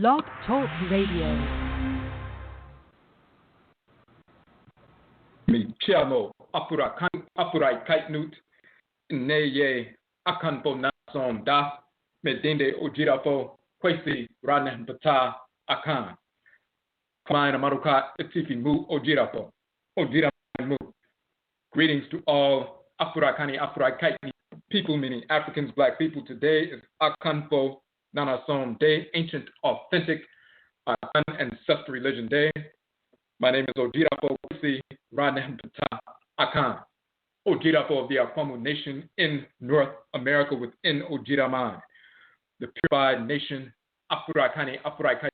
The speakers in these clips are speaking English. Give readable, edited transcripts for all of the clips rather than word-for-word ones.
Blog Talk Radio. Mi chiamo Afuraitkaitnut, Neye AKANFO NANASOM da Medinde Ojirafo Kwesi Ranen Bata Akan. Kamina Maruka Etifi Mu Ojirafo. Ojiramu. Greetings to all Afurakaitnut people, meaning Africans, black people. Today is AKANFO NANASOM Day, Ancient Authentic Akan Ancestral Religion Day. My name is Ojirafo Kwesi Ranen Bata Akan. Ojirafo of the Afuramu Nation in North America within Ojiraman, the purified nation Afuraitkait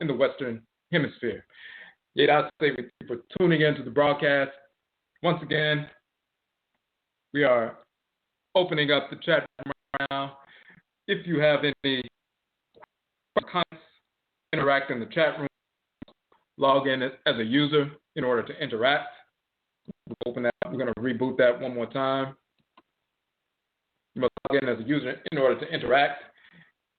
in the Western Hemisphere. Yet I say with you for tuning into the broadcast. Once again, we are opening up the chat room right now. If you have any comments, interact in the chat room. Log in as a user in order to interact. We'll open that. We're going to reboot that one more time. You must log in as a user in order to interact.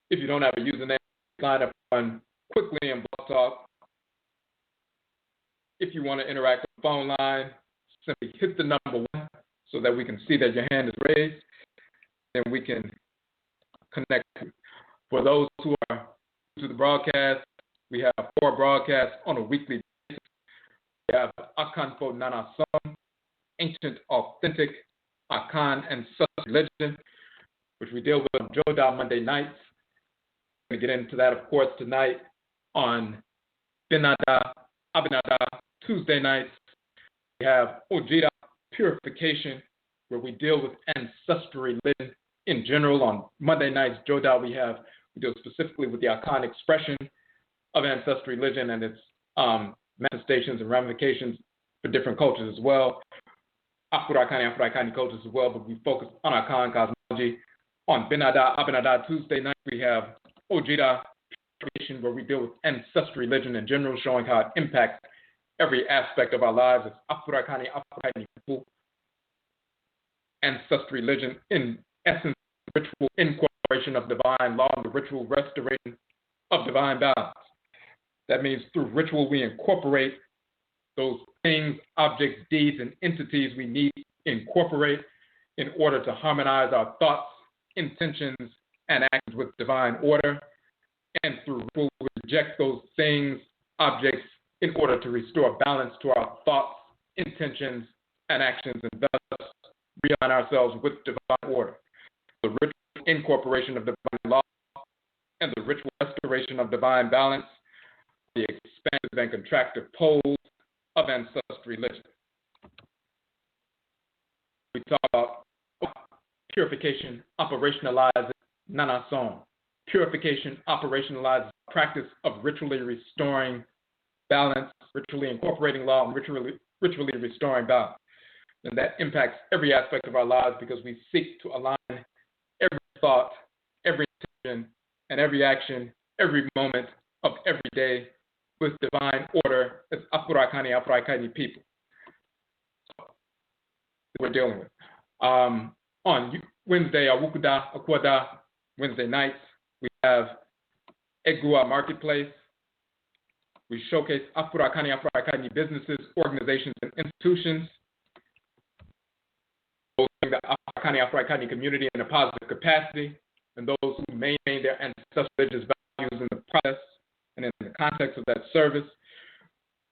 If you don't have a username, sign up on quickly in Blog Talk. If you want to interact on the phone line, simply hit the number 1 so that we can see that your hand is raised, and we can connect. For those who are new to the broadcast, we have 4 broadcasts on a weekly basis. We have AKANFO NANASOM, Ancient Authentic Akan Ancestral Religion, which we deal with on Joda Monday nights. We're going to get into that, of course, tonight on Abinada Tuesday nights. We have Ojira Purification, where we deal with ancestral religion in general. On Monday nights, Joda, we deal specifically with the Akan expression of ancestral religion and its manifestations and ramifications for different cultures as well. Afuraitkaini cultures as well, but we focus on Akan cosmology. On Abinada Tuesday night, we have Ojira Purification, where we deal with ancestral religion in general, showing how it impacts every aspect of our lives as Afuraitkaini people. Ancestral religion, in essence, ritual incorporation of divine law and the ritual restoration of divine balance. That means through ritual, we incorporate those things, objects, deeds, and entities we need to incorporate in order to harmonize our thoughts, intentions, and actions with divine order. And through ritual, we reject those things, objects, in order to restore balance to our thoughts, intentions, and actions, and thus realign ourselves with divine order. The ritual incorporation of divine law and the ritual restoration of divine balance, the expansive and contractive poles of ancestral religion. We talk about purification, operationalizing Nanasom. Purification operationalizes the practice of ritually restoring balance, ritually incorporating law, and ritually restoring balance. And that impacts every aspect of our lives because we seek to align every thought, every intention, and every action, every moment of every day with divine order as Afurakaini people. We're dealing with. On Wednesday, Awukuda, Akwada, Wednesday nights, we have Egua Marketplace. We showcase Afurakaini businesses, organizations, and institutions, those in the Afurakaini community in a positive capacity, and those who maintain their ancestral religious values in the process and in the context of that service.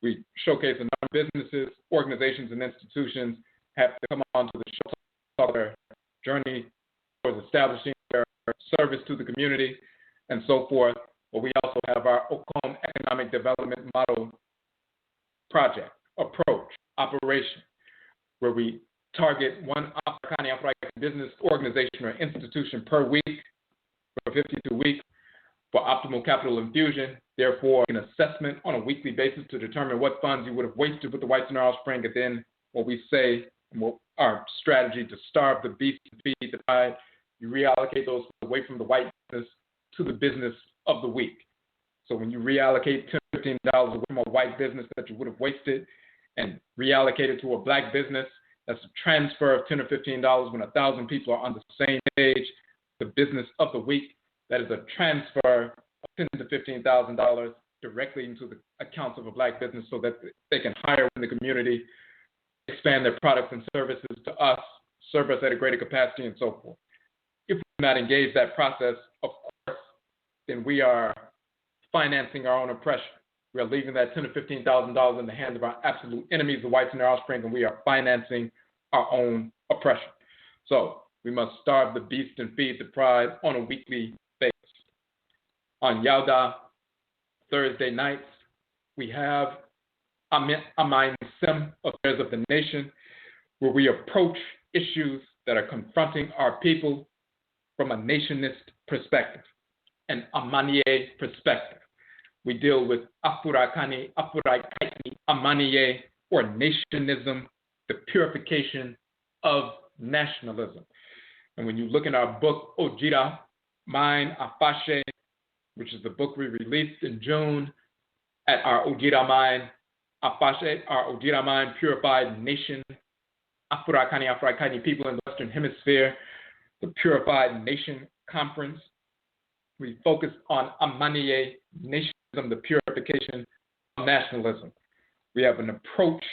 We showcase a number of businesses, organizations, and institutions have to come on to the show to talk about their journey towards establishing their service to the community and so forth. But we also have our Okom Economic Development Model project, approach, operation, where we target one Afurakaini business, organization, or institution per week for 52 weeks for optimal capital infusion. Therefore, an assessment on a weekly basis to determine what funds you would have wasted with the whites and our offspring, and then what we say, our strategy to starve the beast to feed the tide, you reallocate those away from the white business to the business of the week. So when you reallocate $10, $15 away from a white business that you would have wasted and reallocate it to a black business, that's a transfer of $10 or $15 when 1,000 people are on the same page. The business of the week, that is a transfer of $10,000 to $15,000 directly into the accounts of a Black business so that they can hire in the community, expand their products and services to us, serve us at a greater capacity, and so forth. If we do not engage that process, of course, then we are financing our own oppression. We are leaving that $10,000 to $15,000 in the hands of our absolute enemies, the whites and their offspring, and we are financing our own oppression. So we must starve the beast and feed the pride on a weekly basis. On Yauda Thursday nights, we have Amain Sim, Affairs of the Nation, where we approach issues that are confronting our people from a nationist perspective, an Amaniye perspective. We deal with Afurakani, Afuraitkaitnut, Amaniye, or nationism, the purification of nationalism. And when you look in our book, Ojira, Mine, Afashe, which is the book we released in June at our Ojira Mine, Afashe, our Ojira Mine, Purified Nation, Afurakani, Afuraitkaitnut people in the Western Hemisphere, the Purified Nation Conference. We focus on Amaniye, nationalism, the purification of nationalism. We have an approach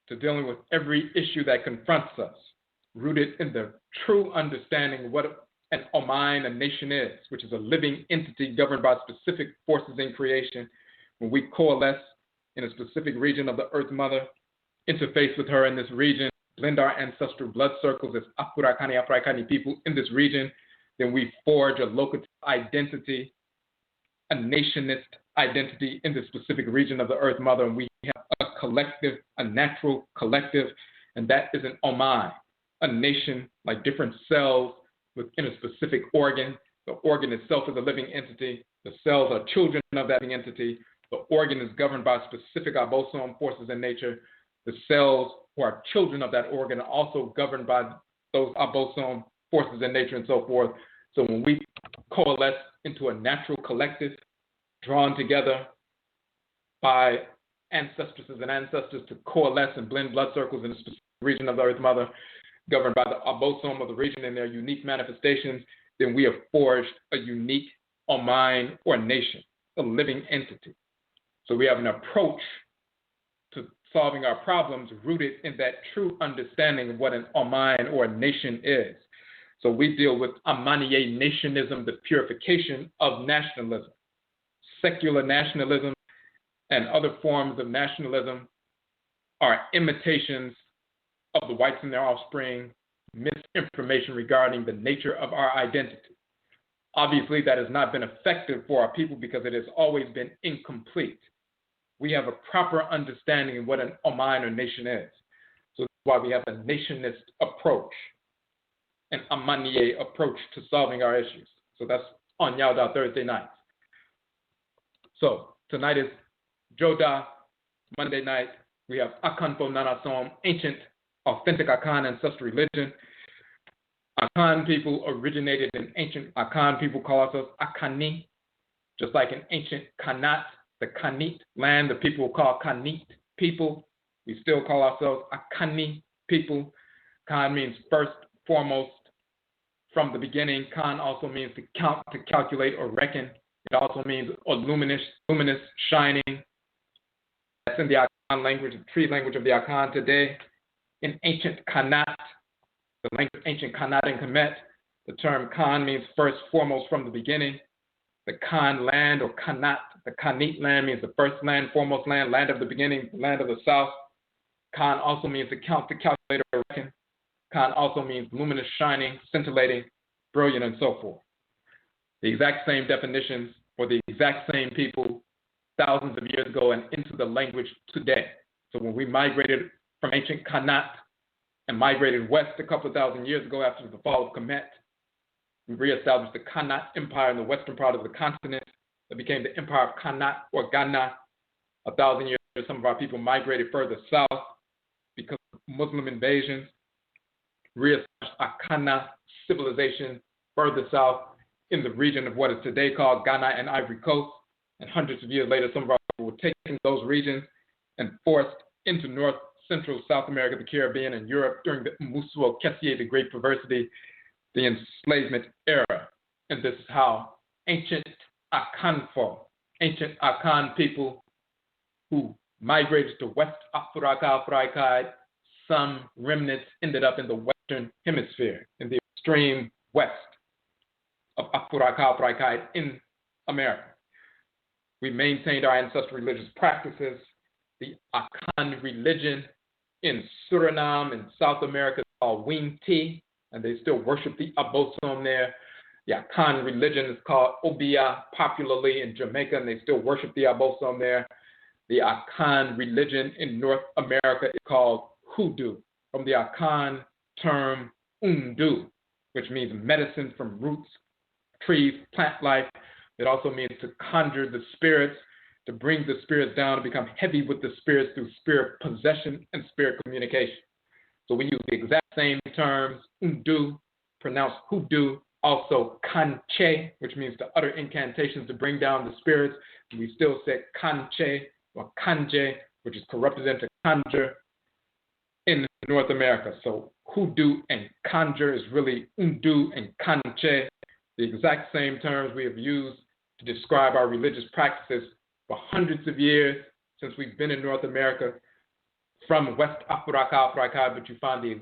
to dealing with every issue that confronts us, rooted in the true understanding of what an Oman, a nation is, which is a living entity governed by specific forces in creation. When we coalesce in a specific region of the Earth Mother, interface with her in this region, blend our ancestral blood circles as Afurakani, Afuraitkaitnut people in this region, then we forge a local identity, a nationist identity in this specific region of the Earth Mother, and we have a collective, a natural collective, and that is an Oman, a nation like different cells within a specific organ. The organ itself is a living entity. The cells are children of that entity. The organ is governed by specific abosom forces in nature. The cells who are children of that organ are also governed by those abosom forces in nature and so forth. So when we coalesce into a natural collective, drawn together by ancestresses and ancestors to coalesce and blend blood circles in a specific region of the Earth Mother, governed by the abosom of the region and their unique manifestations, then we have forged a unique Oman or nation, a living entity. So we have an approach to solving our problems rooted in that true understanding of what an Oman or a nation is. So we deal with Amaniye nationism, the purification of nationalism. Secular nationalism and other forms of nationalism are imitations of the whites and their offspring, misinformation regarding the nature of our identity. Obviously, that has not been effective for our people because it has always been incomplete. We have a proper understanding of what an Oman or nation is. So that's why we have a nationist approach, an Amaniye approach to solving our issues. So that's on Yauda Thursday nights. So tonight is Joda. Monday night, we have AKANFO NANASOM, ancient Authentic Akan Ancestral Religion. Akan people originated in ancient Akan people call ourselves Akani, just like in ancient Kanat, the Kanit land, the people call Kanit people. We still call ourselves Akani people. Kan means first, foremost, from the beginning. Kan also means to count, to calculate, or reckon. It also means luminous, shining. That's in the Akan language, the tree language of the Akan today. In ancient Kanat, the language of ancient Kanat and Kemet, the term Kan means first, foremost, from the beginning. The Kan land or Kanat, the Kanit land means the first land, foremost land, land of the beginning, land of the south. Kan also means to count, to calculate, or reckon. Kan also means luminous, shining, scintillating, brilliant, and so forth. The exact same definitions for the exact same people thousands of years ago and into the language today. So when we migrated from ancient Kanat and migrated west a couple of thousand years ago after the fall of Kemet, we reestablished the Kanat Empire in the western part of the continent. That became the Empire of Kanat or Ghana. 1,000 years later, some of our people migrated further south because of Muslim invasions. Reestablished Akana civilization further south in the region of what is today called Ghana and Ivory Coast. And hundreds of years later, some of our people were taken those regions and forced into North, Central, South America, the Caribbean, and Europe during the Musuo Kessie, the Great Perversity, the enslavement era. And this is how ancient AKANFO, ancient Akan people who migrated to West Afuraka, Afuraitkait. Some remnants ended up in the Western Hemisphere, in the extreme west of Afuraka, Afuraitkait in America. We maintained our ancestral religious practices. The Akan religion in Suriname in South America is called Winti, and they still worship the Abosom there. The Akan religion is called Obia popularly in Jamaica, and they still worship the Abosom there. The Akan religion in North America is called Hoodoo, from the Akan term Undu, which means medicine from roots, trees, plant life. It also means to conjure the spirits, to bring the spirits down, to become heavy with the spirits through spirit possession and spirit communication. So we use the exact same terms, Undu, pronounced Hoodoo, also Kanche, which means to utter incantations to bring down the spirits. We still say Kanche or Kanje, which is corrupted into conjure in North America. So Hoodoo and conjure is really Undu and Kanche, the exact same terms we have used to describe our religious practices for hundreds of years since we've been in North America from West Afuraka, Afuraitkait, but you find the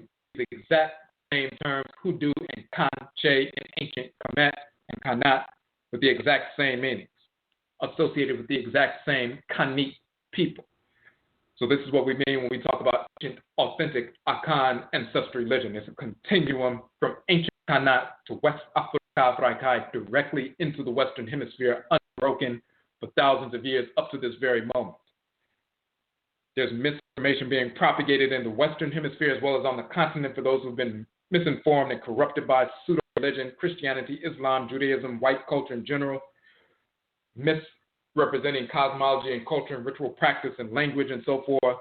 exact same terms, Hoodoo and Kanche in ancient Kemet and Kanat, with the exact same meanings, associated with the exact same Kanit people. So this is what we mean when we talk about ancient, authentic Akan ancestral religion. It's a continuum from ancient Kanat to West Afuraka, Afuraitkait, directly into the Western Hemisphere, unbroken for thousands of years up to this very moment. There's misinformation being propagated in the Western Hemisphere as well as on the continent for those who've been misinformed and corrupted by pseudo-religion, Christianity, Islam, Judaism, white culture in general, misrepresenting cosmology and culture and ritual practice and language and so forth.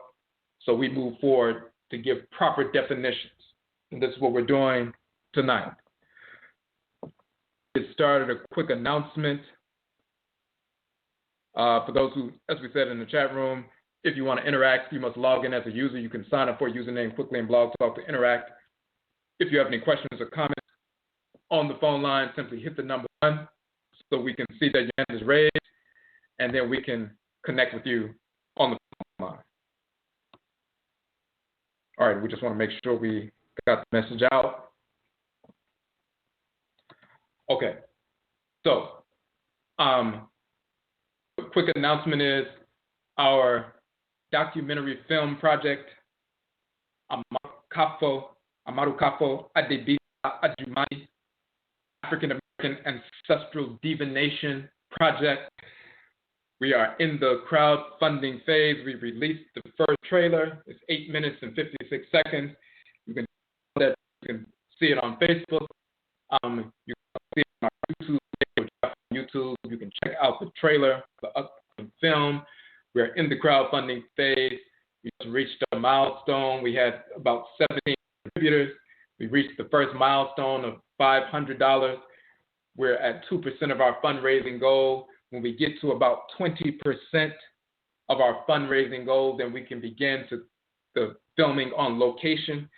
So we move forward to give proper definitions. And this is what we're doing tonight. It started a quick announcement. For those who, as we said in the chat room, if you want to interact, you must log in as a user. You can sign up for a username quickly in Blog Talk to interact. If you have any questions or comments on the phone line, simply hit the number 1 so we can see that your hand is raised, and then we can connect with you on the phone line. All right, we just want to make sure we got the message out. Okay, so quick announcement is our documentary film project, Amarukafo Adebisa Ajumani, African American Ancestral Divination Project. We are in the crowdfunding phase. We released the first trailer. It's 8 minutes and 56 seconds. You can see it on Facebook. You can see it on our YouTube. You can check out the trailer, the upcoming film. We're in the crowdfunding phase. We just reached a milestone. We had about 17 contributors. We reached the first milestone of $500. We're at 2% of our fundraising goal. When we get to about 20% of our fundraising goal, then we can begin the filming on location.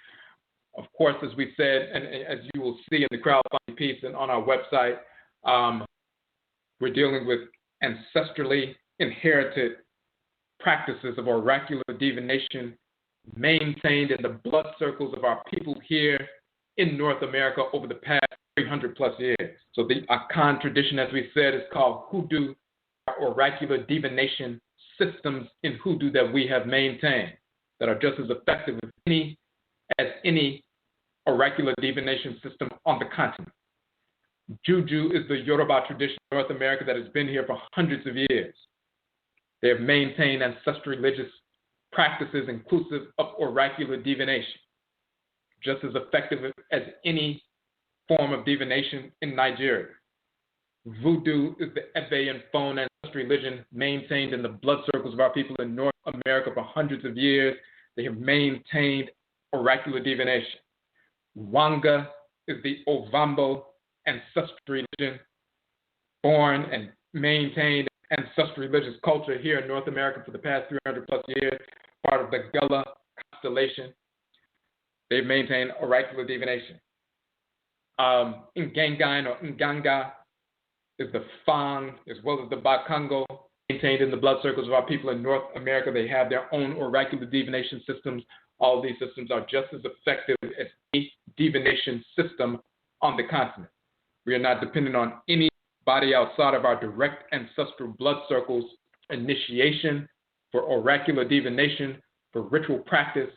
Of course, as we said, and as you will see in the crowdfunding piece and on our website, we're dealing with ancestrally inherited practices of oracular divination maintained in the blood circles of our people here in North America over the past 300 plus years. So the Akan tradition, as we said, is called Hoodoo, oracular divination systems in Hoodoo that we have maintained that are just as effective as any oracular divination system on the continent. Juju is the Yoruba tradition in North America that has been here for hundreds of years. They have maintained ancestral religious practices inclusive of oracular divination, just as effective as any form of divination in Nigeria. Voodoo is the Ebe and Fon ancestral religion maintained in the blood circles of our people in North America for hundreds of years. They have maintained oracular divination. Wanga is the Ovambo ancestral religion, born and maintained ancestral religious culture here in North America for the past 300 plus years, part of the Gullah constellation. They've maintained oracular divination. Ngangan or Nganga is the Fang, as well as the Bakongo, maintained in the blood circles of our people in North America. They have their own oracular divination systems. All of these systems are just as effective as a divination system on the continent. We are not dependent on anybody outside of our direct ancestral blood circles initiation for oracular divination, for ritual practice,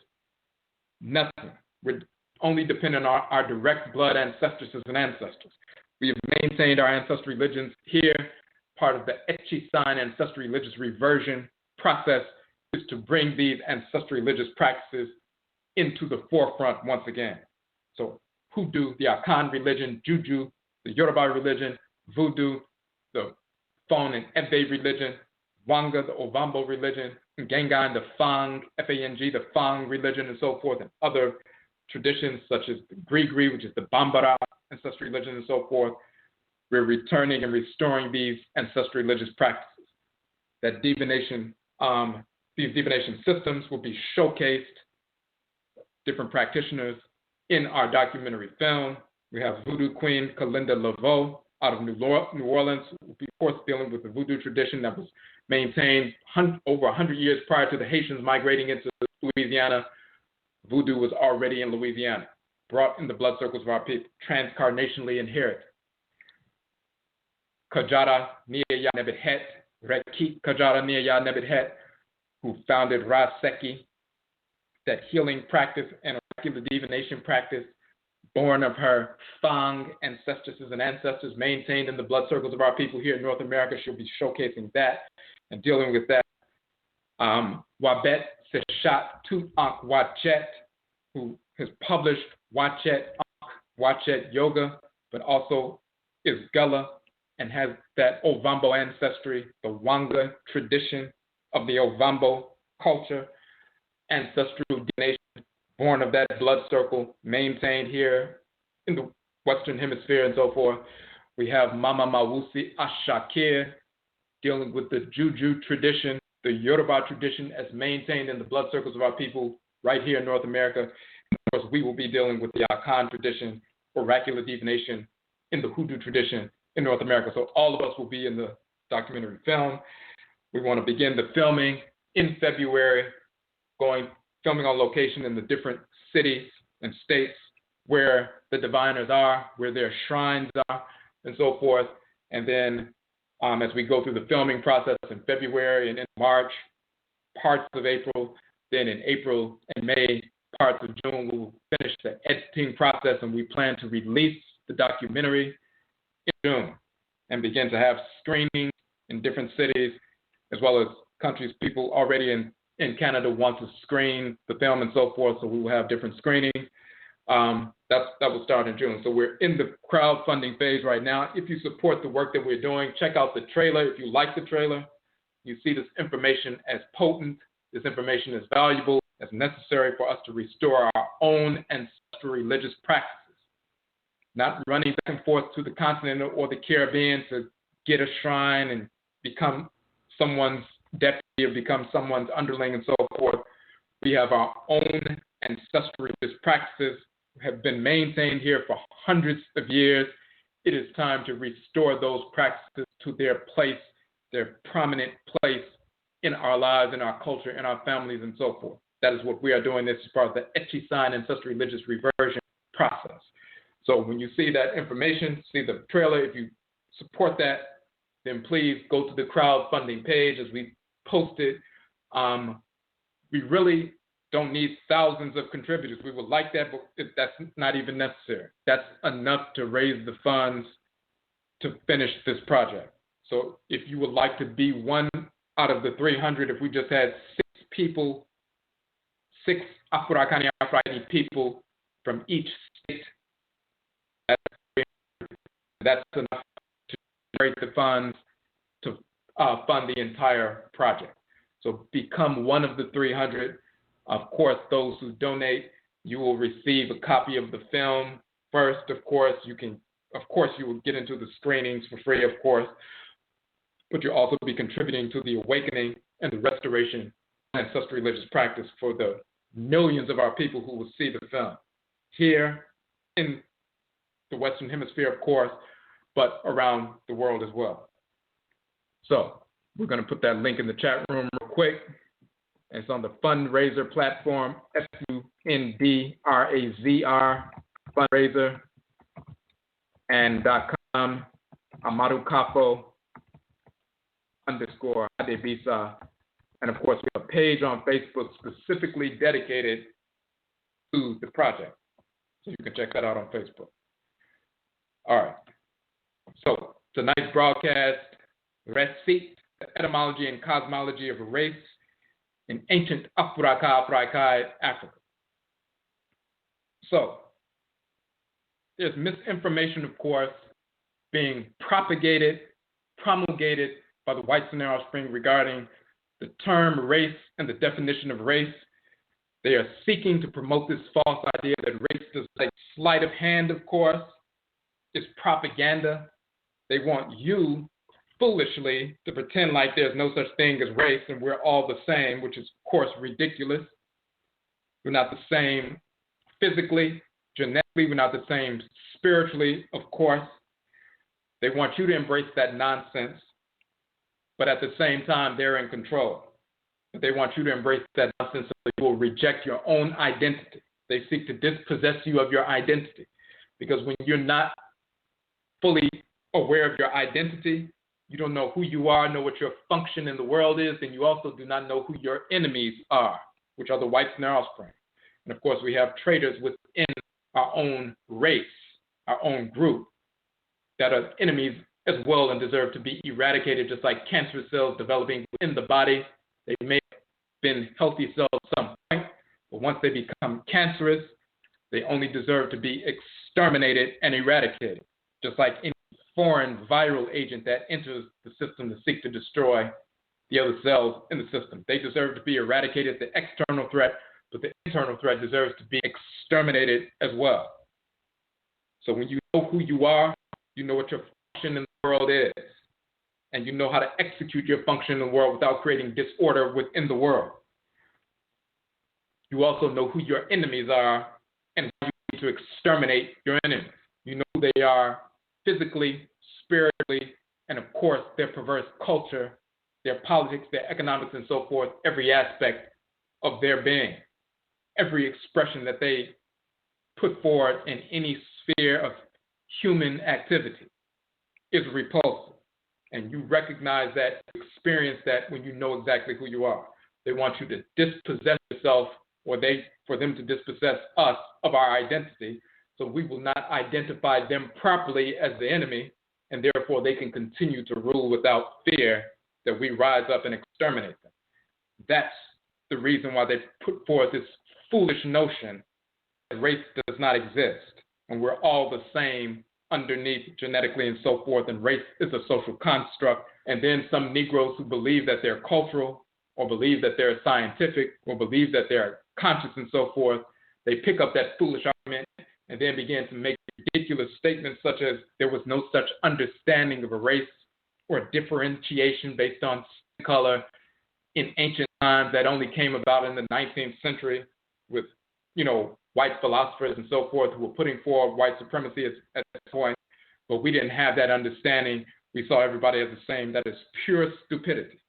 nothing. We're only dependent on our direct blood ancestresses and ancestors. We have maintained our ancestral religions here. Part of the Etchisign ancestral religious reversion process is to bring these ancestral religious practices into the forefront once again. So Hoodoo, the Akan religion, Juju, the Yoruba religion, Voodoo, the Fon and Ebe religion, Wanga, the Ovambo religion, Ngangan, the Fang, F-A-N-G, the Fang religion, and so forth, and other traditions such as the Grigri, which is the Bambara ancestral religion, and so forth. We're returning and restoring these ancestral religious practices. That divination, these divination systems will be showcased, different practitioners in our documentary film. We have Voodoo Queen Kalinda Laveau out of New Orleans, who will be, of course, dealing with the Voodoo tradition that was maintained over 100 years prior to the Haitians migrating into Louisiana. Voodoo was already in Louisiana, brought in the blood circles of our people, transcarnationally inherited. Kajara Nia Nebet Rekik Kajara Nia Nebet Het, who founded Raseki, that healing practice and oracular divination practice, born of her Fang ancestresses and ancestors maintained in the blood circles of our people here in North America. She'll be showcasing that and dealing with that. Wabet Seshat Tut Ankh Wachet, who has published Wachet Ankh, Wachet Yoga, but also is Gullah and has that Ovambo ancestry, the Wanga tradition of the Ovambo culture, ancestral divination, born of that blood circle, maintained here in the Western Hemisphere and so forth. We have Mama Mawusi Ashakir, dealing with the Juju tradition, the Yoruba tradition as maintained in the blood circles of our people right here in North America. And of course, we will be dealing with the Akan tradition, oracular divination in the Hoodoo tradition in North America. So all of us will be in the documentary film. We want to begin the filming in February, filming on location in the different cities and states where the diviners are, where their shrines are, and so forth. And then as we go through the filming process in February and in March, parts of April, then in April and May, parts of June, we will finish the editing process, and we plan to release the documentary in June and begin to have screenings in different cities, as well as countries. People already in Canada want to screen the film and so forth, so we will have different screenings. That will start in June. So we're in the crowdfunding phase right now. If you support the work that we're doing, check out the trailer. If you like the trailer, you see this information as potent, this information is valuable, as necessary for us to restore our own ancestral religious practices. Not running back and forth to the continent or the Caribbean to get a shrine and become someone's deputy or become someone's underling and so forth. We have our own ancestral religious practices, have been maintained here for hundreds of years. It is time to restore those practices to their place, their prominent place in our lives, in our culture, in our families, and so forth. That is what we are doing. This is part of the Etchisign ancestral religious reversion process. So when you see that information, see the trailer, if you support that, then please go to the crowdfunding page as we post it. We really don't need thousands of contributors. We would like that, but that's not even necessary. That's enough to raise the funds to finish this project. So if you would like to be one out of the 300, if we just had 6 people, 6 Afurakani Afuraitkaitnut people from each state, that's enough to raise the funds to fund the entire project. So become one of the 300. Of course, those who donate, you will receive a copy of the film first. Of course, you will get into the screenings for free, of course, but you'll also be contributing to the awakening and the restoration of ancestral religious practice for the millions of our people who will see the film. Here in the Western Hemisphere, of course, but around the world as well. So we're going to put that link in the chat room real quick. It's on the fundraiser platform, FUNDRAZR, fundraiser, and .com, Amarukafo _Adebisa. And of course, we have a page on Facebook specifically dedicated to the project. So you can check that out on Facebook. All right. So tonight's broadcast, RESIT, the Etymology and Cosmology of a Race in ancient Afuraka, Afuraitkait, Africa. So there's misinformation, of course, being propagated, promulgated by the whites and their offspring regarding the term race and the definition of race. They are seeking to promote this false idea that race is like sleight of hand, of course. It's propaganda. They want you foolishly to pretend like there's no such thing as race and we're all the same, which is, of course, ridiculous. We're not the same physically, genetically, we're not the same spiritually, of course. They want you to embrace that nonsense, but at the same time, they're in control. But they want you to embrace that nonsense so you will reject your own identity. They seek to dispossess you of your identity, because when you're not fully aware of your identity, you don't know who you are, know what your function in the world is, and you also do not know who your enemies are, which are the whites and their offspring. And of course, we have traitors within our own race, our own group, that are enemies as well and deserve to be eradicated, just like cancer cells developing within the body. They may have been healthy cells at some point, but once they become cancerous, they only deserve to be exterminated and eradicated, just like any foreign viral agent that enters the system to seek to destroy the other cells in the system. They deserve to be eradicated, the external threat, but the internal threat deserves to be exterminated as well. So when you know who you are, you know what your function in the world is, and you know how to execute your function in the world without creating disorder within the world. You also know who your enemies are and how you need to exterminate your enemies. You know who they are physically, spiritually, and of course their perverse culture, their politics, their economics, and so forth, every aspect of their being, every expression that they put forward in any sphere of human activity is repulsive. And you recognize that, experience that when you know exactly who you are. They want you to dispossess yourself, or for them to dispossess us of our identity, so we will not identify them properly as the enemy, and therefore they can continue to rule without fear that we rise up and exterminate them. That's the reason why they put forth this foolish notion that race does not exist, and we're all the same underneath genetically and so forth, and race is a social construct. And then some Negroes who believe that they're cultural, or believe that they're scientific, or believe that they're conscious and so forth, they pick up that foolish argument and then begin to make ridiculous statements such as there was no such understanding of a race or differentiation based on skin color in ancient times that only came about in the 19th century with, white philosophers and so forth who were putting forward white supremacy at this point. But we didn't have that understanding. We saw everybody as the same. That is pure stupidity.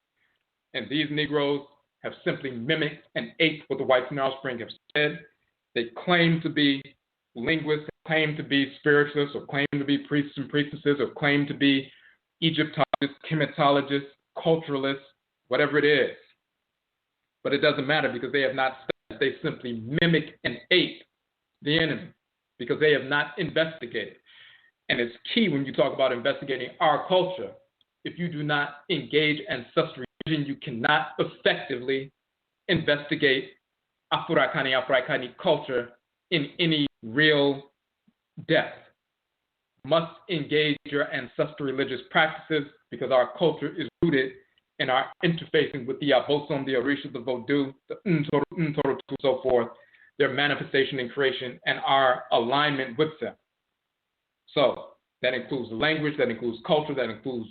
And these Negroes have simply mimicked and aped what the whites and their offspring have said. They claim to be linguists, claim to be spiritualists, or claim to be priests and priestesses, or claim to be Egyptologists, chematologists, culturalists, whatever it is. But it doesn't matter, because they have not studied. They simply mimic and ape the enemy because they have not investigated. And it's key when you talk about investigating our culture. If you do not engage ancestral religion, you cannot effectively investigate Afurakanu, Afuraitkaitnut culture in any real depth. You must engage your ancestral religious practices, because our culture is rooted in our interfacing with the Abosom, the Orisha, the Vodou, the Ntoro, so forth, their manifestation and creation, and our alignment with them. So that includes language, that includes culture, that includes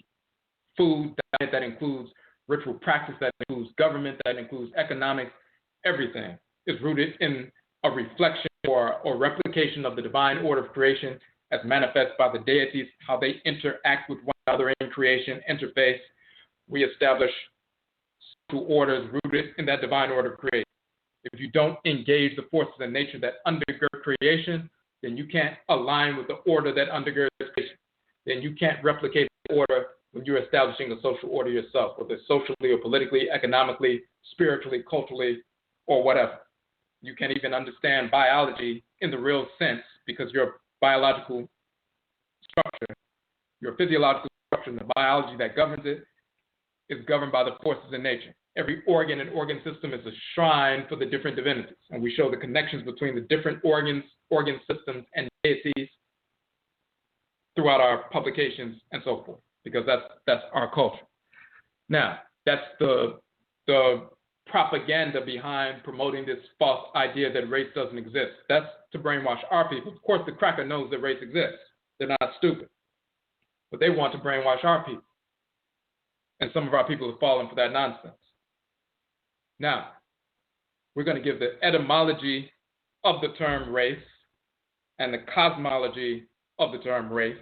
food, diet, that includes ritual practice, that includes government, that includes economics. Everything is rooted in a reflection or replication of the divine order of creation, as manifest by the deities, how they interact with one another in creation, interface. We establish social orders rooted in that divine order of creation. If you don't engage the forces in nature that undergird creation, then you can't align with the order that undergirds creation. Then you can't replicate the order when you're establishing a social order yourself, whether it's socially or politically, economically, spiritually, culturally, or whatever. You can't even understand biology in the real sense because your biological structure, your physiological structure, and the biology that governs it is governed by the forces in nature. Every organ and organ system is a shrine for the different divinities, and we show the connections between the different organs, organ systems, and deities throughout our publications and so forth, because that's our culture. Now, that's the propaganda behind promoting this false idea that race doesn't exist. That's to brainwash our people. Of course, the cracker knows that race exists. They're not stupid. But they want to brainwash our people. And some of our people have fallen for that nonsense. Now, we're going to give the etymology of the term race and the cosmology of the term race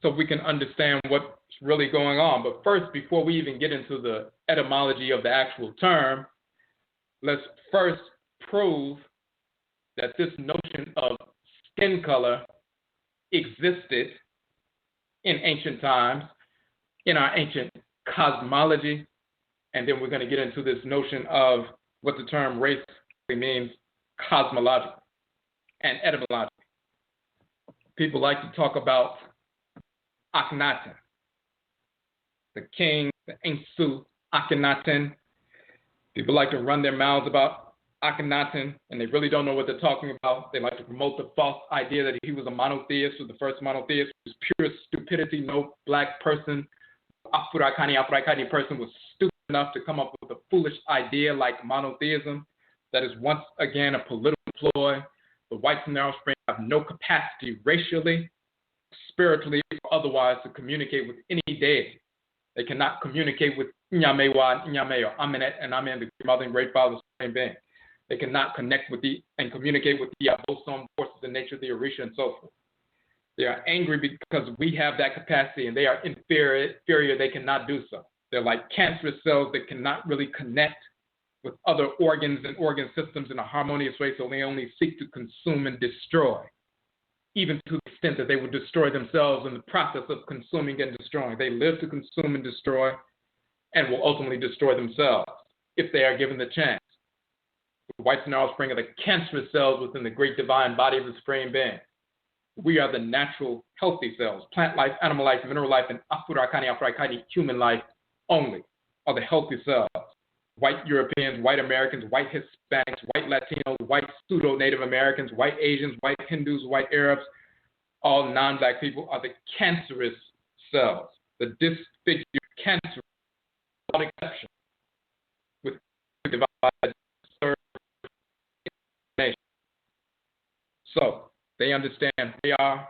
so we can understand what's really going on. But first, before we even get into the etymology of the actual term, let's first prove that this notion of skin color existed in ancient times, in our ancient cosmology, and then we're going to get into this notion of what the term race means cosmologically and etymologically. People like to talk about Akhenaten, the king, the Ensu Akhenaten. People like to run their mouths about Akhenaten, and they really don't know what they're talking about. They like to promote the false idea that he was a monotheist, was the first monotheist. It was pure stupidity. No black person, Afurakaini person was stupid enough to come up with a foolish idea like monotheism. That is once again a political ploy. The whites and their offspring have no capacity racially, spiritually, or otherwise to communicate with any deity. They cannot communicate with Nyamewa, Nyameo, Amenet, and Amen, the mother and great father, the same being. They cannot connect with and communicate with the Abosom forces in nature, the Orisha, and so forth. They are angry because we have that capacity, and they are inferior. They cannot do so. They're like cancerous cells that cannot really connect with other organs and organ systems in a harmonious way, so they only seek to consume and destroy, even to the extent that they would destroy themselves in the process of consuming and destroying. They live to consume and destroy and will ultimately destroy themselves if they are given the chance. The whites and their offspring are the cancerous cells within the great divine body of the Supreme Being. We are the natural, healthy cells. Plant life, animal life, mineral life, and Afurakani, Afuraitkait, human life only are the healthy cells. White Europeans, white Americans, white Hispanics, white Latinos, white pseudo-Native Americans, white Asians, white Hindus, white Arabs, all non-black people are the cancerous cells, the disfigured cancer, without exception, with divided nation. So they understand they are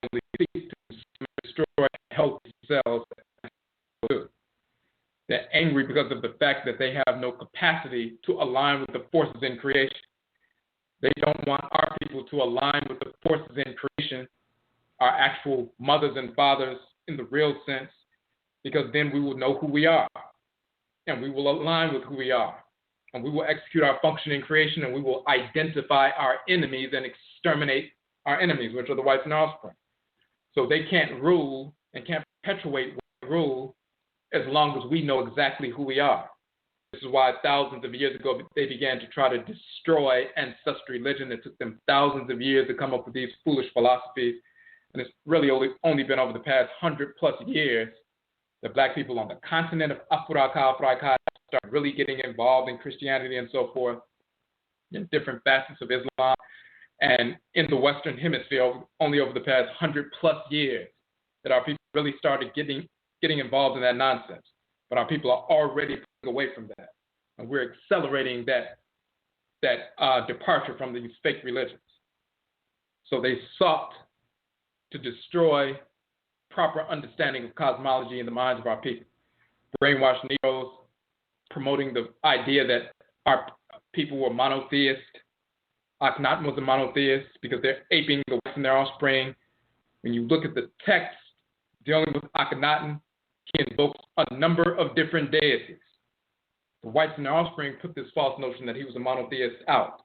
only seek to destroy healthy cells. They're angry because of the fact that they have no capacity to align with the forces in creation. They don't want our people to align with the forces in creation, our actual mothers and fathers in the real sense, because then we will know who we are, and we will align with who we are, and we will execute our function in creation, and we will identify our enemies and exterminate our enemies, which are the whites and offspring. So they can't rule and can't perpetuate rule as long as we know exactly who we are. This is why thousands of years ago they began to try to destroy ancestral religion. It took them thousands of years to come up with these foolish philosophies. And it's really only been over the past 100+ years that black people on the continent of Afuraka, Afuraitkait started really getting involved in Christianity and so forth, in different facets of Islam. And in the Western Hemisphere, only over the past 100+ years that our people really started getting involved in that nonsense. But our people are already pulling away from that. And we're accelerating that departure from these fake religions. So they sought to destroy proper understanding of cosmology in the minds of our people. Brainwash Neos, promoting the idea that our people were monotheist, Akhenaten was a monotheist because they're aping the whites and their offspring. When you look at the text dealing with Akhenaten, he invokes a number of different deities. The whites and their offspring put this false notion that he was a monotheist out,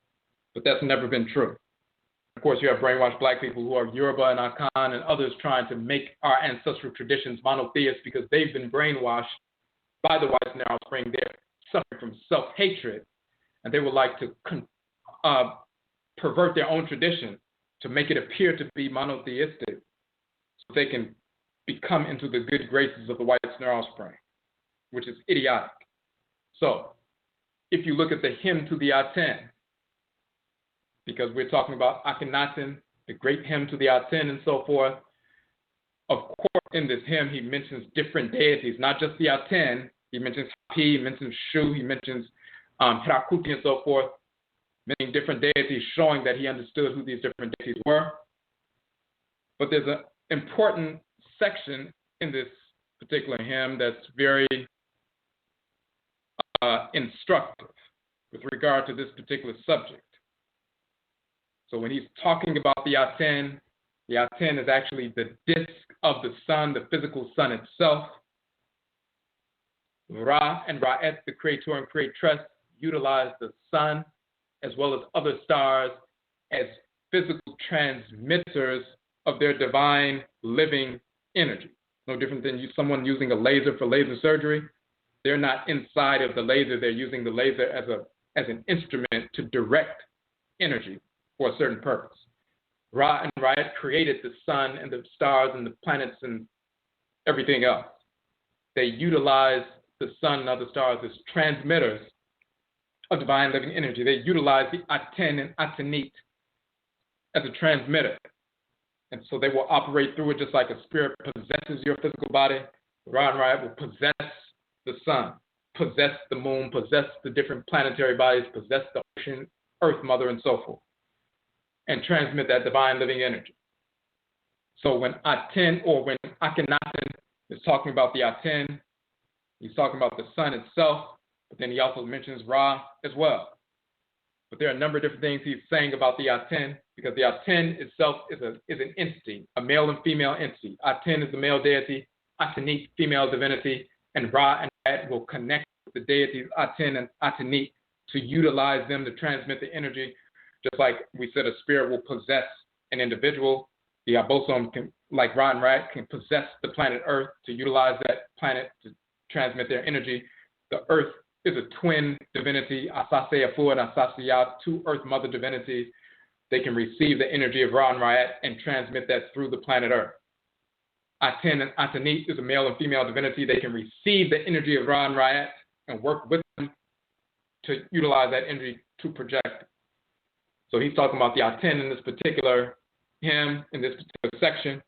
but that's never been true. Of course, you have brainwashed black people who are Yoruba and Akan and others trying to make our ancestral traditions monotheist because they've been brainwashed by the whites and their offspring. They're suffering from self-hatred, and they would like to pervert their own tradition to make it appear to be monotheistic so they can become into the good graces of the whites and their offspring, which is idiotic. So, if you look at the hymn to the Aten, because we're talking about Akhenaten, the great hymn to the Aten and so forth, of course, in this hymn, he mentions different deities, not just the Aten. He mentions Hapi, he mentions Shu, he mentions Hirakuti and so forth, many different deities showing that he understood who these different deities were. But there's an important section in this particular hymn that's very instructive with regard to this particular subject. So when he's talking about the Aten is actually the disk of the sun, the physical sun itself. Ra and Ra'et, the creator and creatress, utilize the sun as well as other stars as physical transmitters of their divine living energy. No different than someone using a laser for laser surgery. They're not inside of the laser. They're using the laser as an instrument to direct energy for a certain purpose. Ra and Ra'et created the sun and the stars and the planets and everything else. They utilize the sun and other stars as transmitters of divine living energy. They utilize the Aten and Atenit as a transmitter. And so they will operate through it just like a spirit possesses your physical body. Ra and Ra'et will possess the sun, possess the moon, possess the different planetary bodies, possess the ocean, earth mother, and so forth, and transmit that divine living energy. So when Aten, or when Akhenaten is talking about the Aten, he's talking about the sun itself, but then he also mentions Ra as well. But there are a number of different things he's saying about the Aten, because the Aten itself is an entity, a male and female entity. Aten is the male deity, Atenit, female divinity, and Ra and Ra'et will connect with the deities Aten and Atenit to utilize them to transmit the energy. Just like we said, a spirit will possess an individual. The Abosom, like Ra and Ra'et, can possess the planet Earth to utilize that planet to transmit their energy. The Earth is a twin divinity, Asase Afu and Asase Ya, two Earth mother divinities. They can receive the energy of Ra and Ra'et and transmit that through the planet Earth. Aten and Atenit is a male and female divinity. They can receive the energy of Ra and Ra'et and work with them to utilize that energy to project it. So he's talking about the Aten in this particular hymn, in this particular section.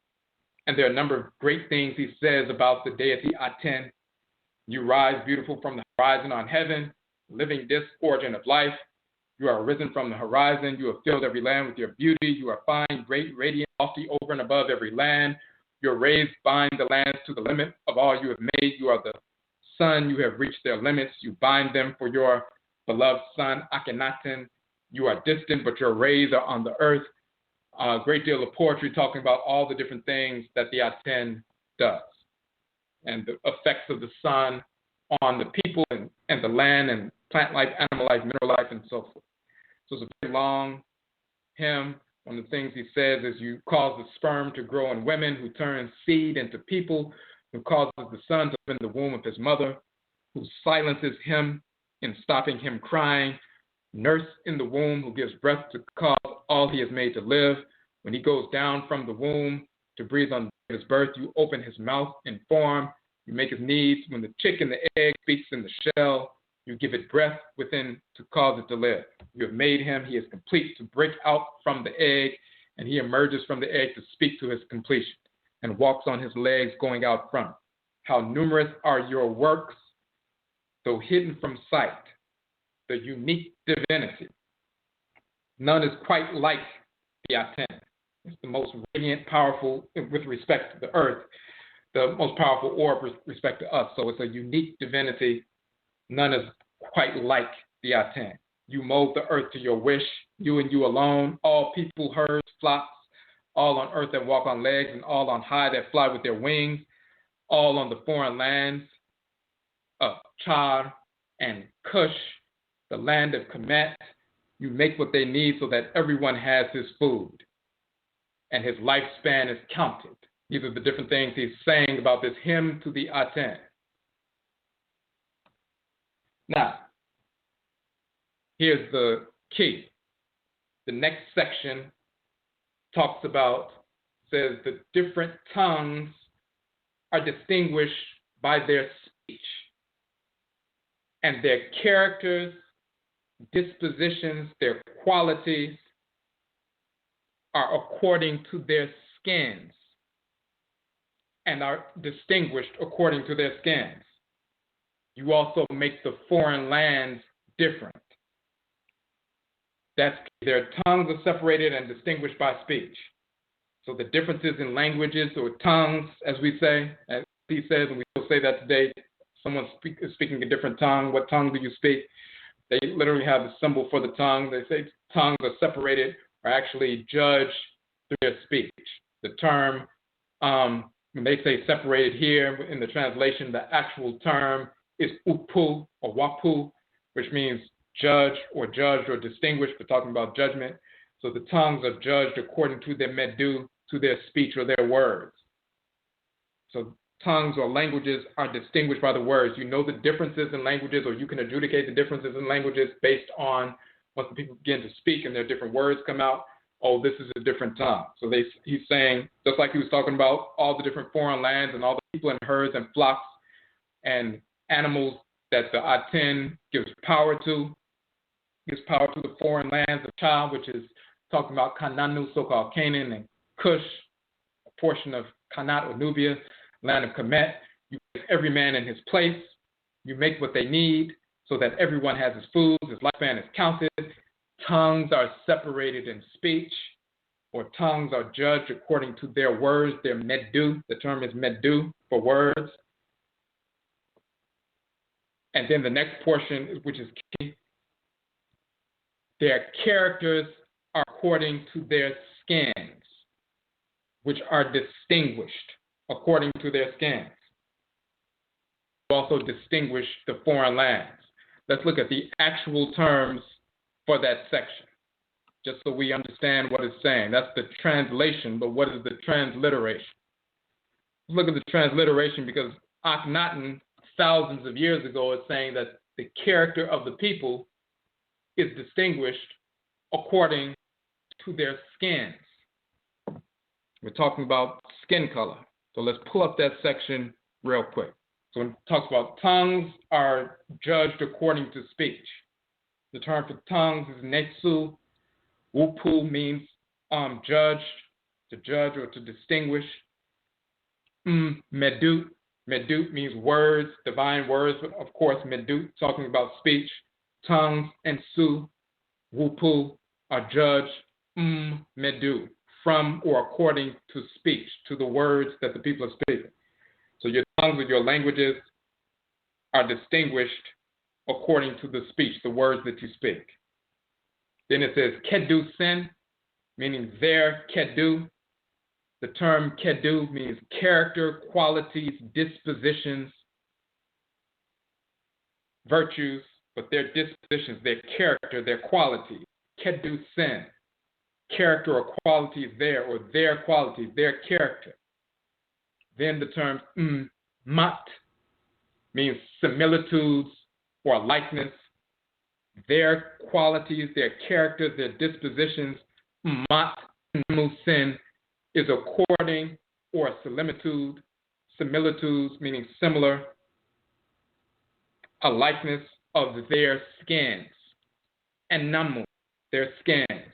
And there are a number of great things he says about the deity Aten. You rise beautiful from the horizon on heaven, living disk, origin of life. You are risen from the horizon. You have filled every land with your beauty. You are fine, great, radiant, lofty, over and above every land. Your rays bind the lands to the limit of all you have made. You are the sun. You have reached their limits. You bind them for your beloved son, Akhenaten. You are distant, but your rays are on the earth. A great deal of poetry talking about all the different things that the Aten does and the effects of the sun on the people and the land and plant life, animal life, mineral life, and so forth. So it's a very long hymn. One of the things he says is you cause the sperm to grow in women, who turn seed into people, who causes the son to live in the womb of his mother, who silences him in stopping him crying, nurse in the womb, who gives breath to cause all he has made to live. When he goes down from the womb to breathe on his birth, you open his mouth in form, you make his needs. When the chick in the egg speaks in the shell, you give it breath within to cause it to live. You have made him, he is complete to break out from the egg, and he emerges from the egg to speak to his completion, and walks on his legs going out from it. How numerous are your works, though hidden from sight, the unique divinity. None is quite like the Aten. It's the most radiant, powerful, with respect to the earth, the most powerful orb with respect to us. So it's a unique divinity. None is quite like the Aten. You mold the earth to your wish. you and you alone, all people, herds, flocks, all on earth that walk on legs, and all on high that fly with their wings, all on the foreign lands of Chad and Cush, the land of Kemet. You make what they need so that everyone has his food and his lifespan is counted. These are the different things he's saying about this hymn to the Aten. Now, here's the key. The next section says the different tongues are distinguished by their speech, and their characters, dispositions, their qualities are according to their skins and are distinguished according to their skins. You also make the foreign lands different. Their tongues are separated and distinguished by speech. So the differences in languages or tongues, as we say, as he says, and we still say that today, someone is speaking a different tongue. What tongue do you speak? They literally have the symbol for the tongue. They say tongues are separated or actually judged through their speech. The term, when they say separated here in the translation, the actual term is upu or wapu, which means judged or distinguished. We're talking about judgment. So the tongues are judged according to their medu, to their speech or their words. So tongues or languages are distinguished by the words. You know the differences in languages, or you can adjudicate the differences in languages based on once the people begin to speak and their different words come out. Oh, this is a different tongue. So he's saying, just like he was talking about all the different foreign lands and all the people and herds and flocks and animals that the Aten gives power to the foreign lands of Chad, which is talking about Kananu, so-called Canaan, and Cush, a portion of Kanat or Nubia, land of Kemet. You place every man in his place. You make what they need so that everyone has his food, his lifespan is counted. Tongues are separated in speech, or tongues are judged according to their words, their medu. The term is medu for words. And then the next portion, which is key, their characters are according to their skins, which are distinguished according to their skins. Also distinguish the foreign lands. Let's look at the actual terms for that section, just so we understand what it's saying. That's the translation, but what is the transliteration? Let's look at the transliteration, because Akhenaten, thousands of years ago, is saying that the character of the people is distinguished according to their skins. We're talking about skin color. So let's pull up that section real quick. So when it talks about tongues are judged according to speech. The term for tongues is netsu. Wupu means judged, to judge or to distinguish. Medut. Medut means words, divine words, but of course medut, talking about speech. Tongues and su, wupu, are judged medu, from or according to speech, to the words that the people are speaking. So your tongues and your languages are distinguished according to the speech, the words that you speak. Then it says kedu sin, meaning their kedu. The term kedu means character, qualities, dispositions, virtues, but their dispositions, their character, their qualities. Kedu sin, character or qualities there, or their qualities, their character. Then the term mat means similitudes or likeness. Their qualities, their characters, their dispositions, mat sin, is according or similitude, similitudes meaning similar, a likeness of their skins, and namu, their skins.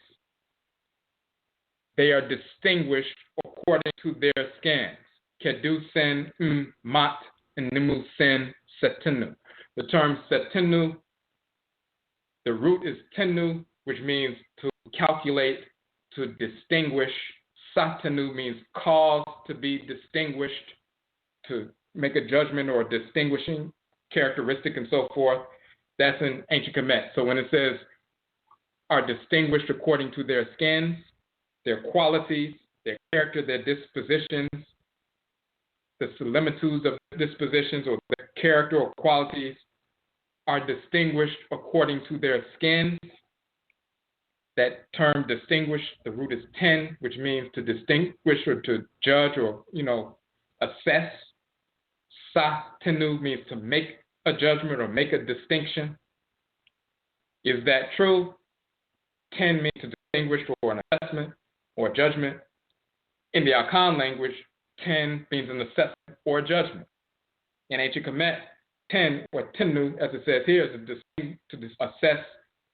They are distinguished according to their skins. Kedu sen mat and nimu sen setinu. The term setinu, the root is tenu, which means to calculate, to distinguish. Satanu means cause to be distinguished, to make a judgment or a distinguishing characteristic and so forth. That's in ancient Kemet. So when it says are distinguished according to their skins, their qualities, their character, their dispositions, the similitudes of dispositions or their character or qualities are distinguished according to their skins. That term distinguish, the root is ten, which means to distinguish or to judge or, assess. Sa tenu means to make a judgment or make a distinction. Is that true? Ten means to distinguish for an assessment or a judgment. In the Akan language, ten means an assessment or a judgment. In ancient Kemet, ten or tenu, as it says here, is to assess,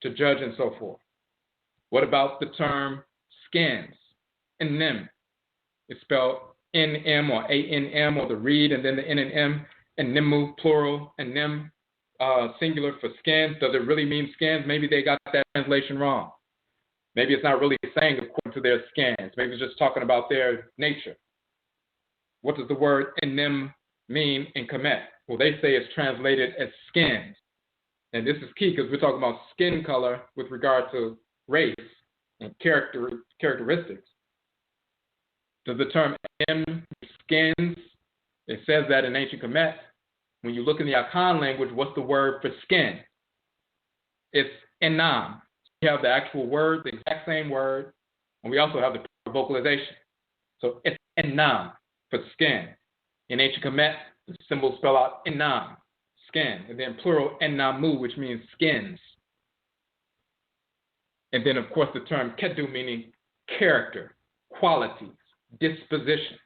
to judge, and so forth. What about the term skins? Nim. It's spelled N-M or A-N-M, or the reed and then the N and M, and nimu, plural, and nim, singular for skins. Does it really mean skins? Maybe they got that translation wrong. Maybe it's not really saying according to their skins. Maybe it's just talking about their nature. What does the word nim mean in Kemet? Well, they say it's translated as skins. And this is key because we're talking about skin color with regard to race and characteristics. Does the term M skins? It says that in ancient Kemet. When you look in the Akan language, what's the word for skin? It's enam. You have the actual word, the exact same word, and we also have the vocalization. So it's enam for skin. In ancient Kemet, the symbols spell out enam, skin, and then plural enamu, which means skins. And then, of course, the term kedu, meaning character, qualities, dispositions.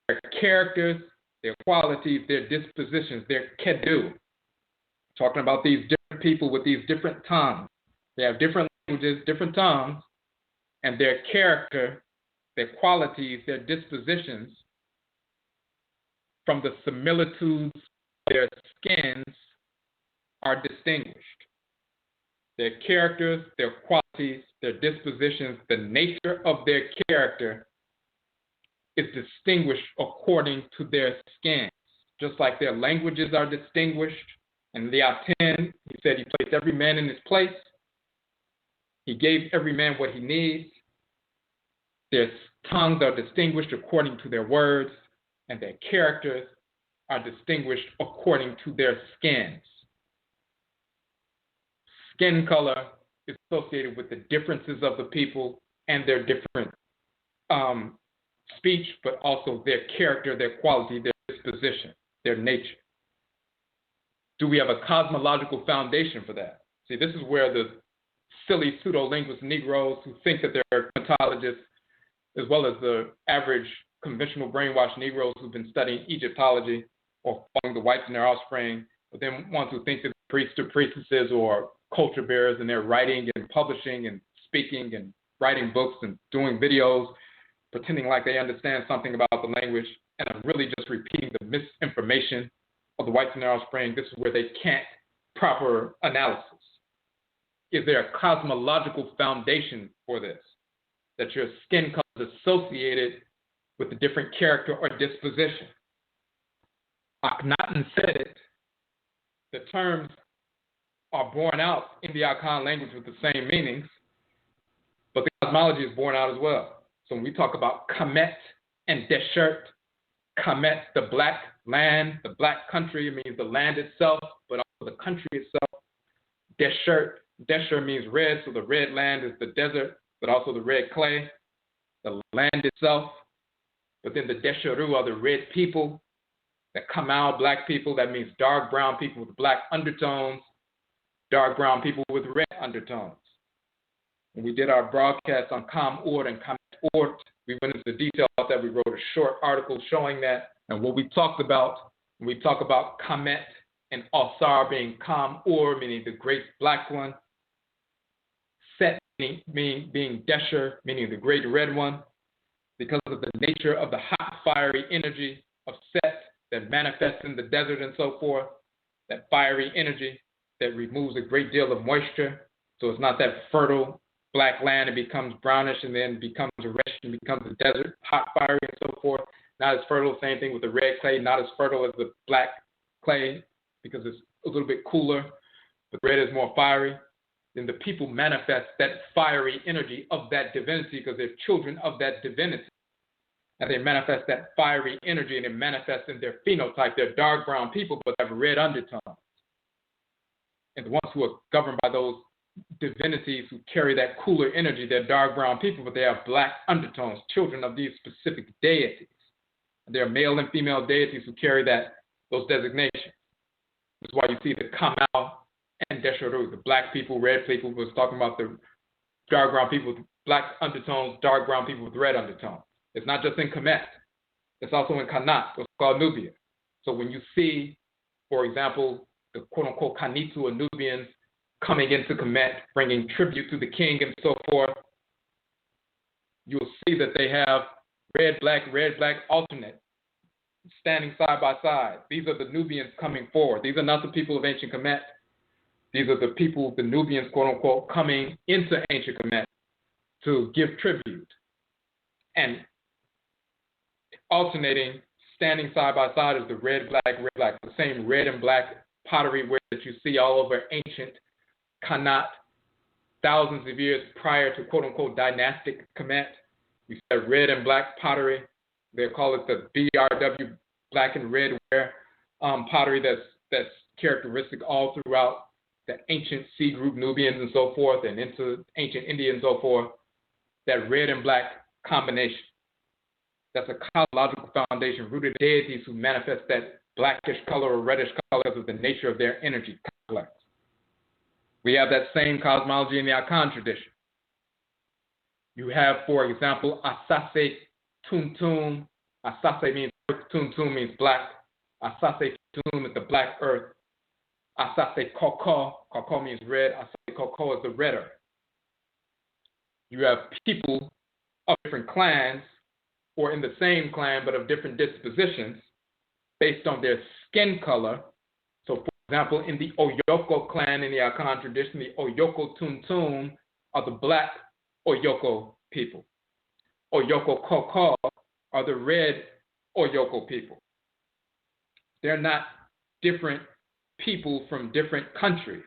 Their characters, their qualities, their dispositions, their kedu. Talking about these different people with these different tongues. They have different languages, different tongues, and their character, their qualities, their dispositions, from the similitudes of their skins, are distinguished. Their characters, their qualities, their dispositions, the nature of their character is distinguished according to their skins. Just like their languages are distinguished. And the Aten, he said he placed every man in his place. He gave every man what he needs. Their tongues are distinguished according to their words, and their characters are distinguished according to their skins. Skin color is associated with the differences of the people and their different speech, but also their character, their quality, their disposition, their nature. Do we have a cosmological foundation for that? See, this is where the silly pseudo-linguist Negroes who think that they're climatologists, as well as the average conventional brainwashed Negroes who've been studying Egyptology or following the whites and their offspring, but then ones who think that they're priests or priestesses or culture bearers and they're writing and publishing and speaking and writing books and doing videos, pretending like they understand something about the language, and are really just repeating the misinformation of the whites and their offspring. This is where they can't proper analysis. Is there a cosmological foundation for this? That your skin color is associated with a different character or disposition. Akhenaten said it. The terms are born out in the Akan language with the same meanings, but the cosmology is born out as well. So when we talk about Kemet and Deshert, Kemet, the black land, the black country, it means the land itself, but also the country itself. Deshert, Desher means red, so the red land is the desert, but also the red clay, the land itself. But then the Desheru are the red people, the Kamal, black people, that means dark brown people with black undertones, dark brown people with red undertones. When we did our broadcast on Kam-Ord and Kamet-Ord, we went into detail about that. We wrote a short article showing that. And what we talked about, when we talk about Kamet and Osar being Kam-Ord, meaning the great black one, Set being Desher, meaning the great red one, because of the nature of the hot, fiery energy of Set that manifests in the desert and so forth, that fiery energy that removes a great deal of moisture. So it's not that fertile black land, it becomes brownish and then becomes a reddish and becomes a desert, hot, fiery, and so forth. Not as fertile, same thing with the red clay, not as fertile as the black clay because it's a little bit cooler, but red is more fiery. then the people manifest that fiery energy of that divinity because they're children of that divinity. And they manifest that fiery energy, and it manifests in their phenotype. They're dark brown people, but have red undertones. And the ones who are governed by those divinities who carry that cooler energy, they're dark brown people, but they have black undertones, children of these specific deities. There are male and female deities who carry those designations. That's why you see the Kamal and Desharu, the black people, red people. Was talking about the dark brown people with black undertones, dark brown people with red undertones. It's not just in Kemet. It's also in Kanat, what's called Nubia. So when you see, for example, the quote-unquote Kanitu or Nubians coming into Kemet, bringing tribute to the king and so forth, you'll see that they have red, black alternate, standing side by side. These are the Nubians coming forward. These are not the people of ancient Kemet. These are the people, the Nubians, quote-unquote, coming into ancient Kemet to give tribute. And alternating, standing side by side is the red, black, the same red and black pottery ware that you see all over ancient Kanat, thousands of years prior to quote-unquote dynastic Kemet. You see red and black pottery. They call it the BRW, black and red ware pottery that's characteristic all throughout the ancient C group Nubians and so forth, and into ancient India and so forth. That red and black combination. That's a cosmological foundation rooted in deities who manifest that blackish color or reddish color because of the nature of their energy complex. We have that same cosmology in the Akan tradition. You have, for example, Asase Tumtum. Asase means earth, Tumtum means black. Asase Tum is the black earth. Asase Koko means red. Asase Koko is the red earth. You have people of different clans, or in the same clan but of different dispositions, based on their skin color. So, for example, in the Oyoko clan in the Akan tradition, the Oyoko Tumtum are the black Oyoko people. Oyoko Koko are the red Oyoko people. They're not different people from different countries.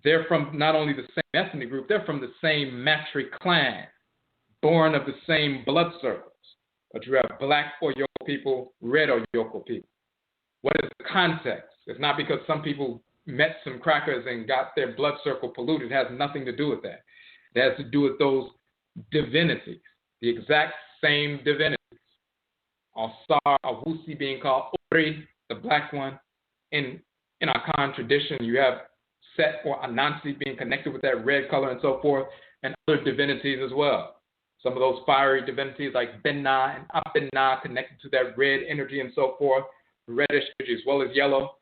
They're from not only the same ethnic group, they're from the same Matri clan, born of the same blood circles. But you have black Oyoko people, red Oyoko people. What is the context? It's not because some people met some crackers and got their blood circle polluted. It has nothing to do with that. It has to do with those divinities, the exact same divinities. Alsar, Awusi being called Ori, the black one. In Akan tradition, you have Set or Anansi being connected with that red color and so forth, and other divinities as well. Some of those fiery divinities like Benna and Abenna connected to that red energy and so forth, reddish energy as well as yellow.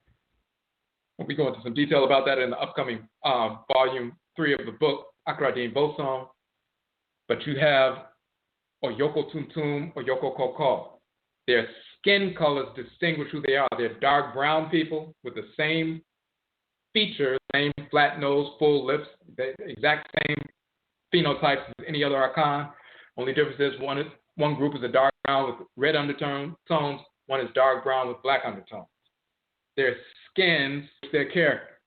We'll be going into some detail about that in the upcoming volume 3 of the book, Akradin Bosom. But you have Oyoko Tumtum, Oyoko Koko. Their skin colors distinguish who they are. They're dark brown people with the same features, same flat nose, full lips, the exact same phenotypes as any other Akan. Only difference is one group is a dark brown with red undertones, one is dark brown with black undertones. Their skins, their character,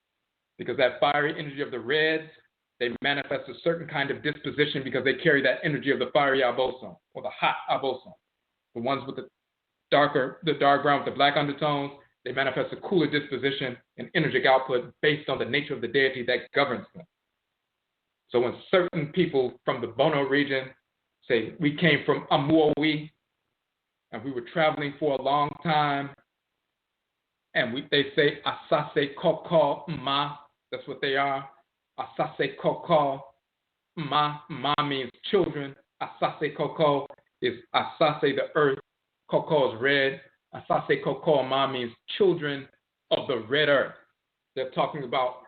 because that fiery energy of the reds, they manifest a certain kind of disposition because they carry that energy of the fiery abosom or the hot abosom. The ones with the dark brown with the black undertones, they manifest a cooler disposition and energetic output based on the nature of the deity that governs them. So when certain people from the Bono region say, we came from Amuowi, and we were traveling for a long time, and they say, Asase Koko Ma, that's what they are. Asase Koko Ma, Ma means children. Asase Koko is Asase, the earth. Koko is red. Asase Koko Ma means children of the red earth. They're talking about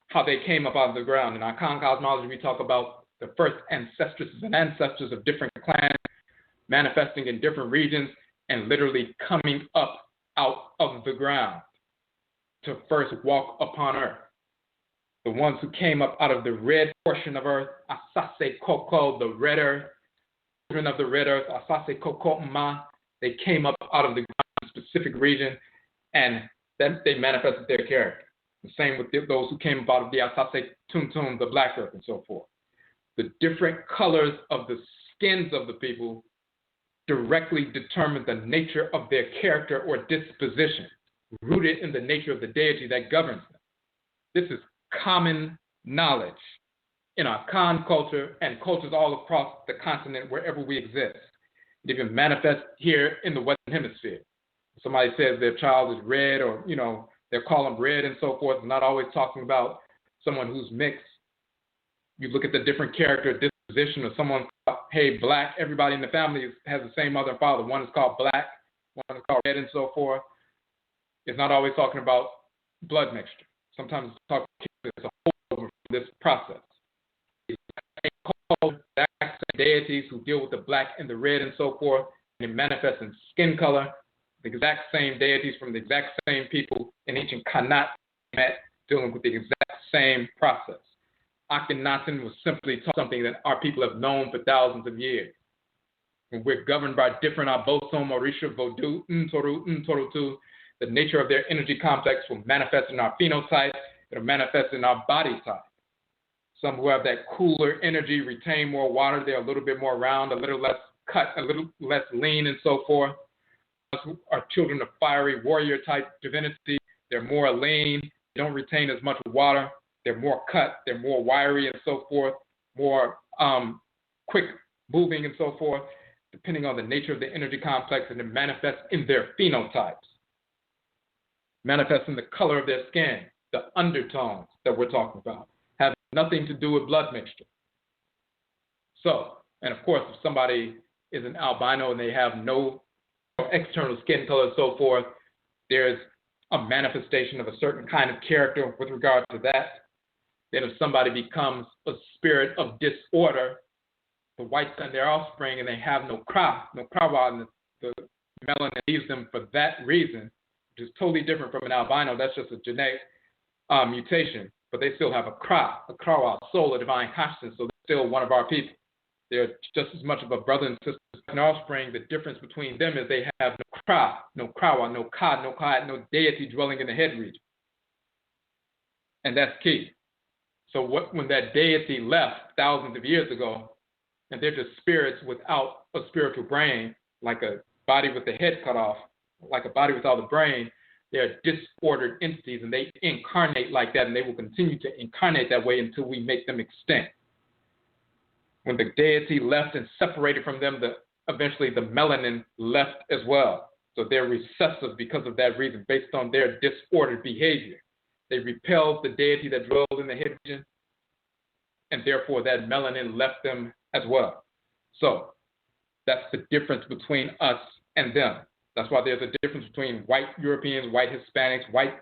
how they came up out of the ground. In Akan cosmology, we talk about the first ancestresses and ancestors of different clans manifesting in different regions and literally coming up out of the ground to first walk upon earth. The ones who came up out of the red portion of earth, Asase Koko, the red earth, children of the red earth, Asase Koko Ma, they came up out of the ground in a specific region and then they manifested their character. The same with those who came out of the Asase Tumtum, the black earth, and so forth. The different colors of the skins of the people directly determine the nature of their character or disposition, rooted in the nature of the deity that governs them. This is common knowledge in our Akan culture and cultures all across the continent wherever we exist. It even manifests here in the Western Hemisphere. Somebody says their child is red, or, they call them red and so forth. I'm not always talking about someone who's mixed. You look at the different character disposition of someone, hey, black, everybody in the family has the same mother and father. One is called black, one is called red, and so forth. It's not always talking about blood mixture. Sometimes it's talking about a holdover from this process. The exact same deities who deal with the black and the red and so forth, and it manifests in skin color. The exact same deities from the exact same people in ancient Kanat met, dealing with the exact same process. Akhenaten was simply something that our people have known for thousands of years. And we're governed by different Abosom, Orisha, Vodou, Ntoru, Ntorutu. The nature of their energy complex will manifest in our phenotype. It'll manifest in our body type. Some who have that cooler energy retain more water. They're a little bit more round, a little less cut, a little less lean, and so forth. Those who are children of fiery warrior type divinity, they're more lean. They don't retain as much water. They're more cut. They're more wiry, and so forth. More quick moving, and so forth, depending on the nature of the energy complex, and it manifests in their phenotypes. Manifests in the color of their skin, the undertones that we're talking about, have nothing to do with blood mixture. So, and of course, if somebody is an albino and they have no external skin color and so forth, there's a manifestation of a certain kind of character with regard to that. Then if somebody becomes a spirit of disorder, the whites and their offspring, and they have no krawa, and the melanin leaves them for that reason, which is totally different from an albino. That's just a genetic mutation, but they still have a krawa, soul, a divine consciousness, so they're still one of our people. They're just as much of a brother and sister and offspring. The difference between them is they have no krawa, no ka, no deity dwelling in the head region. And that's key. So when that deity left thousands of years ago, and they're just spirits without a spiritual brain, like a body with the head cut off, like a body without a brain, they're disordered entities, and they incarnate like that, and they will continue to incarnate that way until we make them extinct. When the deity left and separated from them, eventually the melanin left as well. So they're recessive because of that reason, based on their disordered behavior. They repelled the deity that dwelled in the head region, and therefore that melanin left them as well. So that's the difference between us and them. That's why there's a difference between white Europeans, white Hispanics, white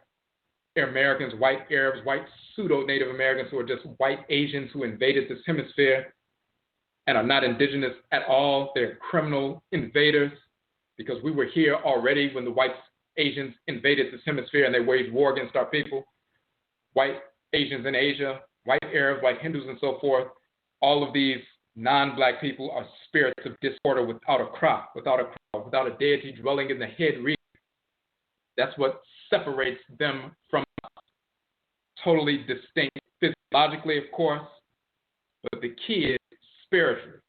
Americans, white Arabs, white pseudo-Native Americans who are just white Asians who invaded this hemisphere and are not indigenous at all. They're criminal invaders because we were here already when the white Asians invaded this hemisphere and they waged war against our people. White Asians in Asia, white Arabs, white Hindus, and so forth, all of these non-black people are spirits of disorder without a deity dwelling in the head region. That's what separates them from us. Totally distinct physiologically, of course, but the key is spiritually.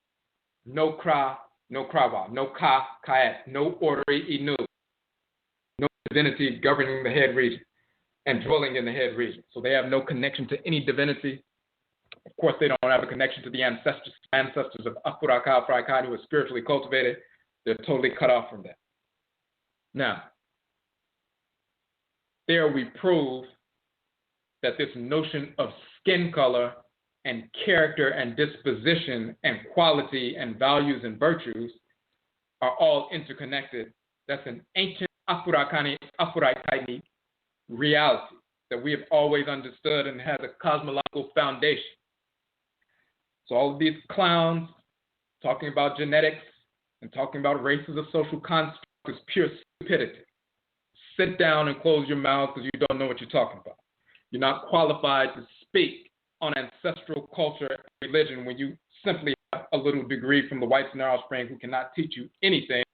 No kra, no krawa, no ka, kaet, no ori inu, no divinity governing the head region and dwelling in the head region. So they have no connection to any divinity. Of course, they don't have a connection to the ancestors of Afuraka, Afuraitkait, who are spiritually cultivated. They're totally cut off from that. Now, there we prove that this notion of skin color and character and disposition and quality and values and virtues are all interconnected. That's an ancient Afuraitkaitnut reality that we have always understood and has a cosmological foundation. So all of these clowns talking about genetics and talking about races of social constructs is pure stupidity. Sit down and close your mouth because you don't know what you're talking about. You're not qualified to speak on ancestral culture and religion when you simply have a little degree from the whites and their offspring who cannot teach you anything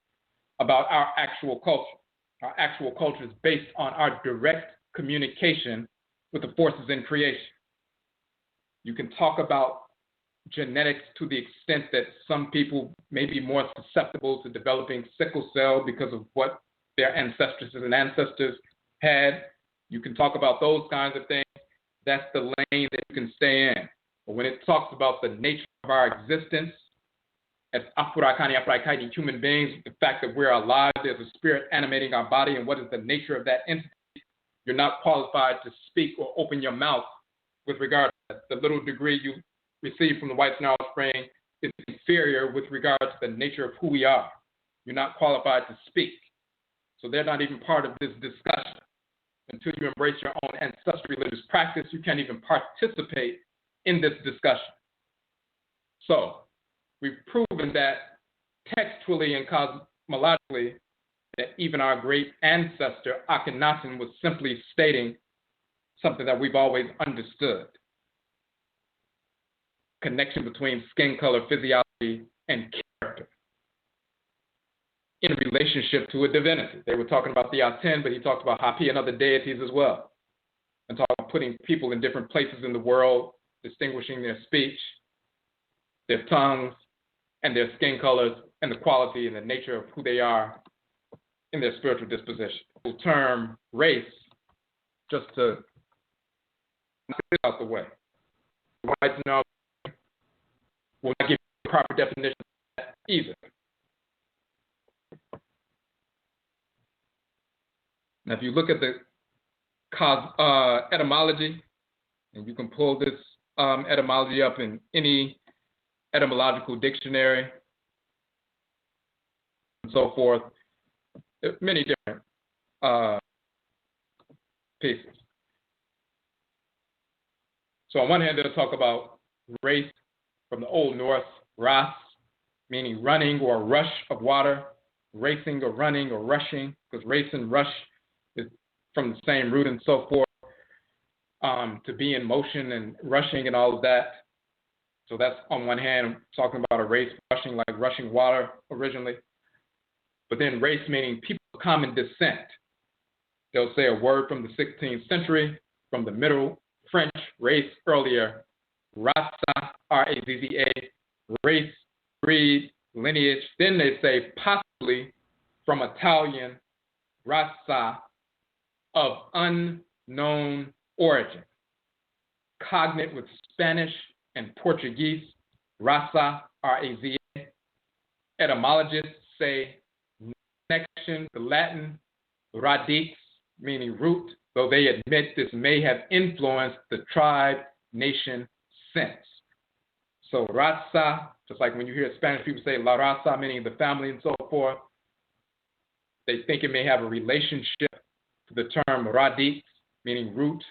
about our actual culture. Our actual culture is based on our direct communication with the forces in creation. You can talk about genetics to the extent that some people may be more susceptible to developing sickle cell because of what their ancestresses and ancestors had. You can talk about those kinds of things. That's the lane that you can stay in. But when it talks about the nature of our existence as Afurakani, Afuraitkaitnut human beings, the fact that we're alive, there's a spirit animating our body, and what is the nature of that entity, you're not qualified to speak or open your mouth with regard to that. The little degree you receive from the white snout spring is inferior with regard to the nature of who we are. You're not qualified to speak. So they're not even part of this discussion. Until you embrace your own ancestral religious practice, you can't even participate in this discussion. So we've proven that textually and cosmologically that even our great ancestor, Akhenaten, was simply stating something that we've always understood. Connection between skin color, physiology, and character in relationship to a divinity. They were talking about the Aten, but he talked about Hapi and other deities as well. And talking about putting people in different places in the world, distinguishing their speech, their tongues, and their skin colors, and the quality and the nature of who they are in their spiritual disposition. The term race, just to knock it out the way. Whites know will not give you a proper definition of that either. Now, if you look at the etymology, and you can pull this etymology up in any etymological dictionary and so forth, many different pieces. So on one hand, they'll talk about race from the Old Norse, ras, meaning running or rush of water, racing or running or rushing, because race and rush is from the same root and so forth, to be in motion and rushing and all of that. So that's on one hand, talking about a race rushing, like rushing water originally. But then race meaning people of common descent. They'll say a word from the 16th century, from the Middle French, race earlier, raza, R-A-Z-Z-A, race, breed, lineage. Then they say possibly from Italian, raza, of unknown origin. Cognate with Spanish and Portuguese, raza, R-A-Z-A. Etymologists say connection to Latin, radix, meaning root, though they admit this may have influenced the tribe-nation sense. So raza, just like when you hear Spanish people say la raza, meaning the family and so forth, they think it may have a relationship to the term radix, meaning root.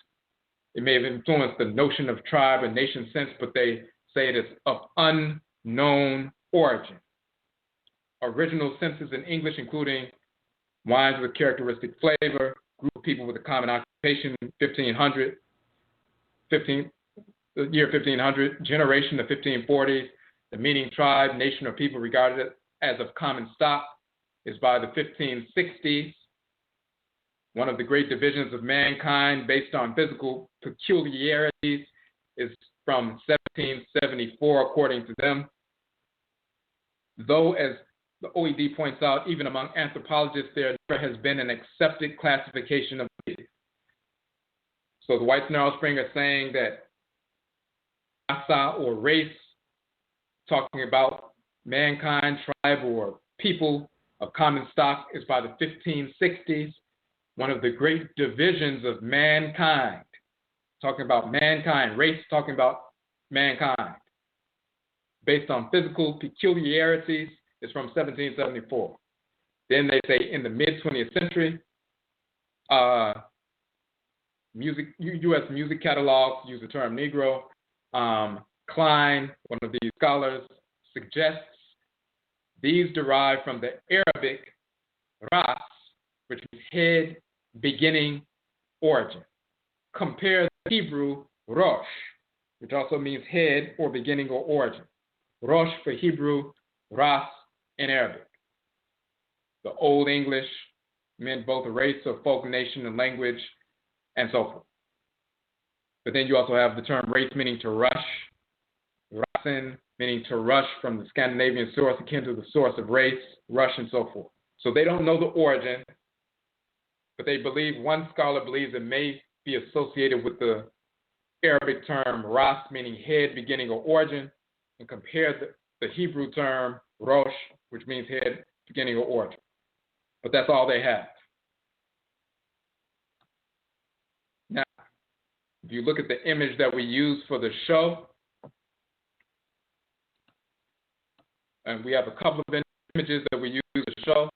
It may have influenced the notion of tribe and nation sense, but they say it is of unknown origin. Original senses in English, including wines with characteristic flavor, group of people with a common occupation, the year 1500, generation, the 1540s, the meaning tribe, nation, or people regarded as of common stock is by the 1560s. One of the great divisions of mankind based on physical peculiarities is from 1774, according to them. Though, as the OED points out, even among anthropologists, there never has been an accepted classification of these. So the white Snarlspring are saying that rasa or race, talking about mankind, tribe, or people of common stock, is by the 1560s. One of the great divisions of mankind, talking about mankind, race, talking about mankind, based on physical peculiarities, is from 1774. Then they say in the mid-20th century, U.S. music catalogs use the term Negro. Klein, one of these scholars, suggests these derive from the Arabic ras, which is head, beginning, origin. Compare the Hebrew rosh, which also means head or beginning or origin. Rosh for Hebrew, ras in Arabic. The Old English meant both a race or folk, nation, and language, and so forth. But then you also have the term race, meaning to rush. Rasen, meaning to rush from the Scandinavian source, akin to the source of race, rush, and so forth. So they don't know the origin, but they believe, one scholar believes it may be associated with the Arabic term ras, meaning head, beginning, or origin, and compare the Hebrew term rosh, which means head, beginning, or origin. But that's all they have. Now, if you look at the image that we use for the show, and we have a couple of images that we use to show.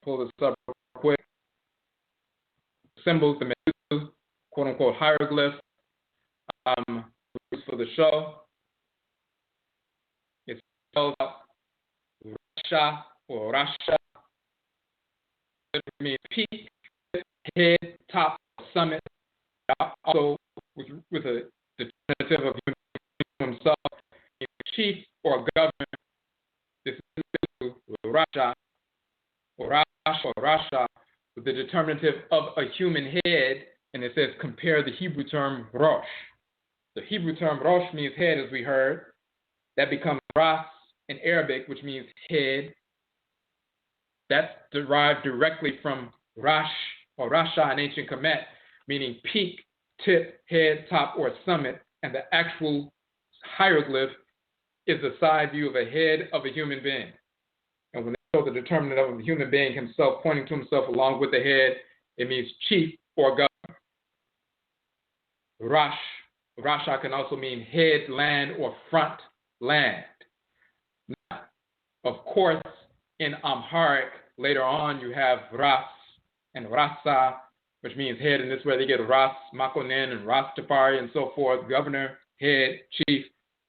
Pull this up real quick. Symbols, the quote unquote hieroglyphs for the show. It's spelled out Rasha or Rasha. It means peak, head, top, summit. Also, with a determinative of himself, chief or governor. This is Rasha or Rasha with the determinative of a human head, and it says compare the Hebrew term Rosh. The Hebrew term Rosh means head, as we heard. That becomes Ras in Arabic, which means head. That's derived directly from Rash or Rasha in ancient Kemet, meaning peak, tip, head, top, or summit, and the actual hieroglyph is the side view of a head of a human being. And when they show the determinative of the human being himself pointing to himself along with the head, it means chief or governor. Rasha can also mean head land or front land. Now, of course, in Amharic, later on you have Ras and Rasa, which means head, and this is where they get Ras Makonnen and Ras Tafari and so forth, governor, head, chief.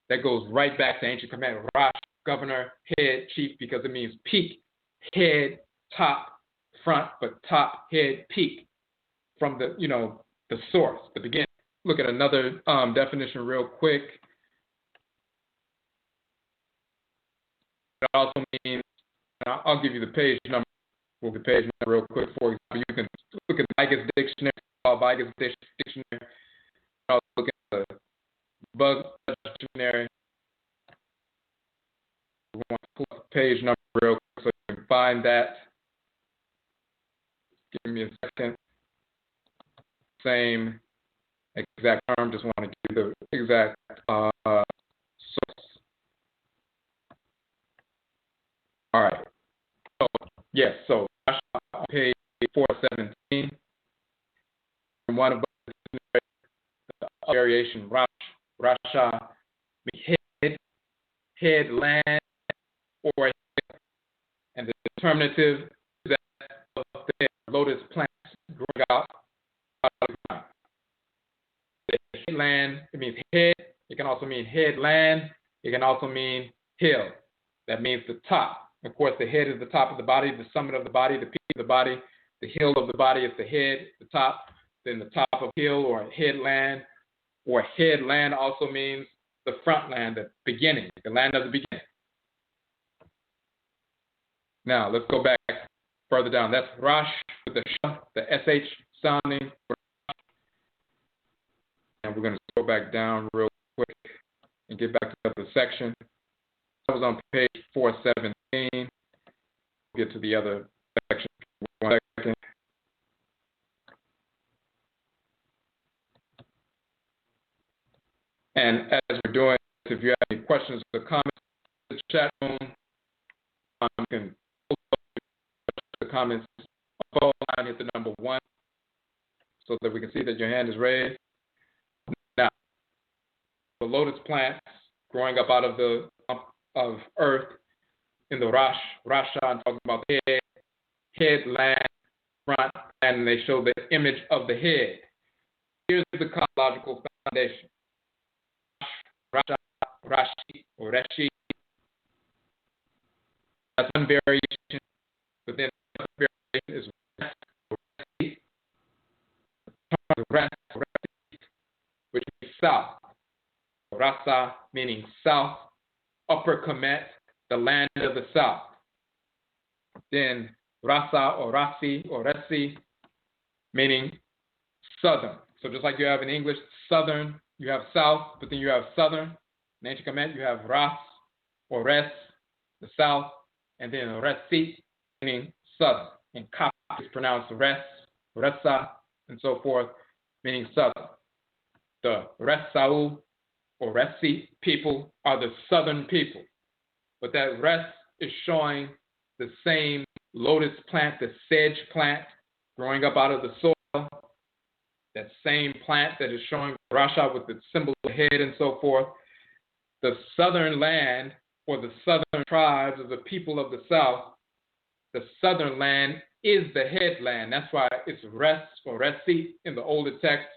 That goes right back to ancient Kemet, Rash, governor, head, chief, because it means peak, head, top, front, but top, head, peak, from the, the source, the beginning. Look at another definition real quick. It also means, I'll give you the page number. We'll get the page number real quick. For example, you can look at Vigus Dictionary, Vigus Dictionary. Also look at the Bug Dictionary. We want to pull up the page number real quick so you can find that. Give me a second. Same exact term, just want to give you the exact source. All right. So, yes, so on page 417, one of the variation, Rasha, head, land, or head. And the determinative is that of the lotus plants growing out of the ground. The headland, it means head. It can also mean headland. It can also mean hill. That means the top. Of course, the head is the top of the body, the summit of the body, the peak of the body. The hill of the body is the head, the top. Then the top of hill or headland. Or headland also means the front land, the beginning, the land of the beginning. Now, let's go back further down. That's Rosh with the sh, the SH sounding. And we're going to go back down real quick and get back to the other section. That was on page 417. We'll get to the other section. 1 second. And as we're doing, if you have any questions or comments in the chat room, you can post the comments on the phone line, hit the number 1 so that we can see that your hand is raised. Now, the lotus plants growing up out of the of earth in the Rasha, I'm talking about the head, land, front, and they show the image of the head. Here's the cosmological foundation. Rasha, Rashi, or Reshi. That's one variation. But then the other variation is Resi, which means south. Rasa meaning south. Upper Kemet, the land of the south. Then Rasa or Rasi or Resi, meaning southern. So just like you have in English, southern, you have south, but then you have southern. In ancient Kemet, you have ras or res, the south, and then resit, meaning southern. In Coptic, it's pronounced res, resa, and so forth, meaning southern. The Resau or Resi people are the southern people. But that Res is showing the same lotus plant, the sedge plant growing up out of the soil, that same plant that is showing Rasha with the symbol of the head and so forth. The southern land or the southern tribes of the people of the south, the southern land is the headland. That's why it's Res or Resi in the older text.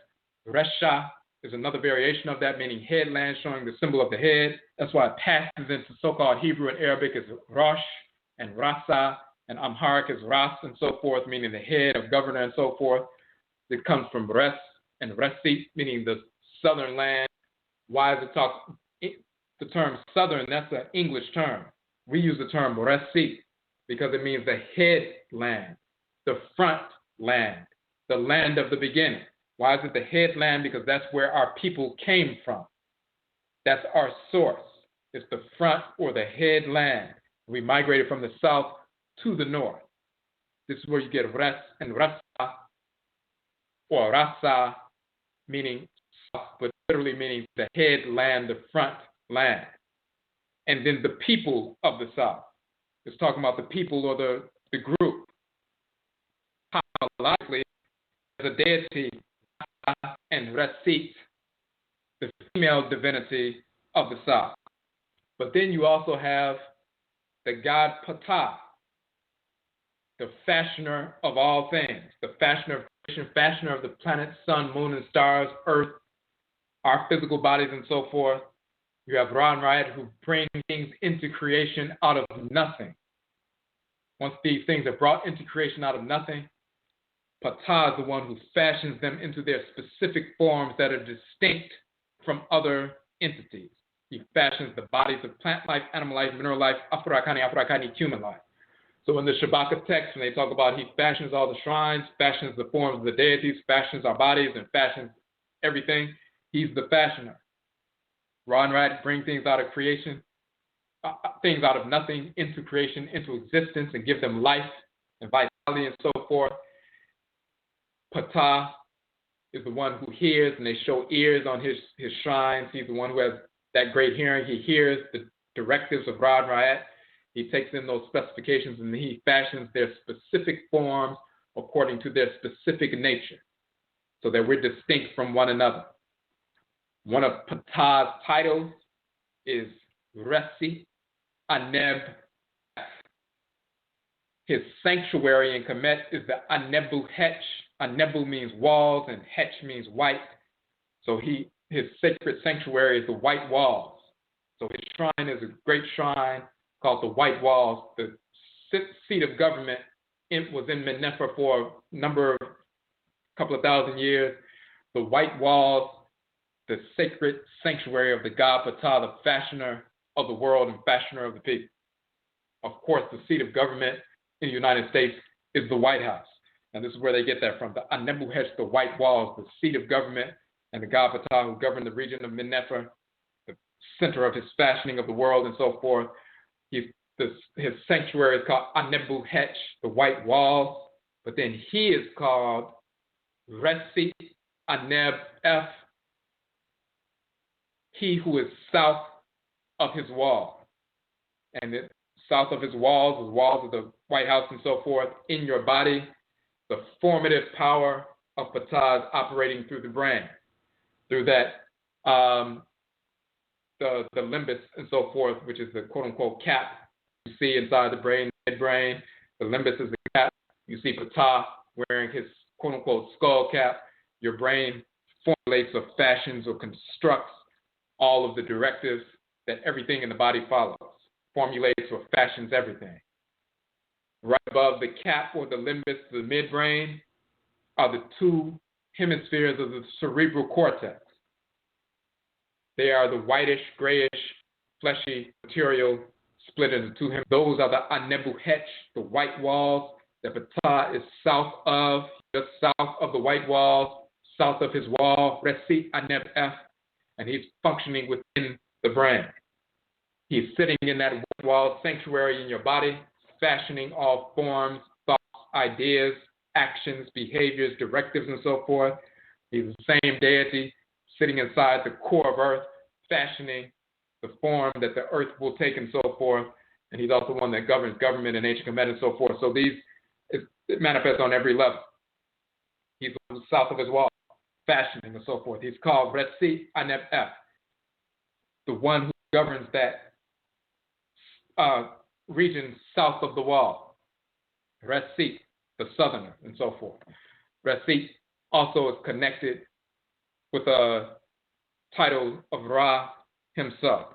Resha is another variation of that, meaning headland, showing the symbol of the head. That's why it passes into so-called Hebrew and Arabic as Rosh and Rasa, and Amharic as Ras and so forth, meaning the head of governor and so forth. It comes from Res and Resit, meaning the southern land. Why is it talk? The term southern, that's an English term. We use the term Resit because it means the headland, the front land, the land of the beginning. Why is it the headland? Because that's where our people came from. That's our source. It's the front or the headland. We migrated from the south to the north. This is where you get res and rasa or rasa, meaning south, but literally meaning the headland, the front land. And then the people of the south. It's talking about the people or the group. Logically, as a deity, and Resit, the female divinity of the south. But then you also have the god Ptah, the fashioner of all things, the fashioner of creation, fashioner of the planets, sun, moon, and stars, earth, our physical bodies, and so forth. You have Ra and Ra'ed who bring things into creation out of nothing. Once these things are brought into creation out of nothing, Ptah is the one who fashions them into their specific forms that are distinct from other entities. He fashions the bodies of plant life, animal life, mineral life, Afurakani, Afuraitkait, human life. So in the Shabaka text, when they talk about he fashions all the shrines, fashions the forms of the deities, fashions our bodies, and fashions everything, he's the fashioner. Ra and Ra'ed bring things out of creation, things out of nothing into creation, into existence, and give them life and vitality and so forth. Ptah is the one who hears, and they show ears on his shrines. He's the one who has that great hearing. He hears the directives of Ra and Ra'ed. He takes in those specifications, and he fashions their specific forms according to their specific nature, so that we're distinct from one another. One of Ptah's titles is Resi Aneb. His sanctuary in Kemet is the Anebu Hetch. Anebu means walls, and Hetch means white. So his sacred sanctuary is the white walls. So his shrine is a great shrine called the White Walls. The seat of government was in Mennefer for a couple of thousand years. The White Walls, the sacred sanctuary of the god Ptah, the fashioner of the world and fashioner of the people. Of course, the seat of government in the United States is the White House. And this is where they get that from. The Anebuhesh, the White Walls, the seat of government, and the god Ptah who governed the region of Mennefer, the center of his fashioning of the world and so forth. His sanctuary is called Anebuhesh, the White Walls, but then he is called Resi Aneb F, he who is south of his wall. And south of his walls, the walls of the White House and so forth, in your body, the formative power of Ptah is operating through the brain, through that, the limbus and so forth, which is the quote-unquote cap you see inside the brain, midbrain. The limbus is the cap. You see Ptah wearing his quote-unquote skull cap. Your brain formulates or fashions or constructs all of the directives that everything in the body follows, formulates or fashions everything. Right above the cap or the limbus, the midbrain, are the two hemispheres of the cerebral cortex. They are the whitish, grayish, fleshy material split into two hemispheres. Those are the Anebuhesh, the white walls that Ptah is south of, just south of the white walls, south of his wall, RESIT ANEB F, and he's functioning within the brain. He's sitting in that wall sanctuary in your body, fashioning all forms, thoughts, ideas, actions, behaviors, directives, and so forth. He's the same deity sitting inside the core of Earth, fashioning the form that the Earth will take and so forth. And he's also one that governs government and ancient Kemet and so forth. So it manifests on every level. He's south of his wall, fashioning and so forth. He's called RESIT ANEB F, the one who governs that region south of the wall. RESIT, the southerner, and so forth. RESIT also is connected with a title of Ra himself.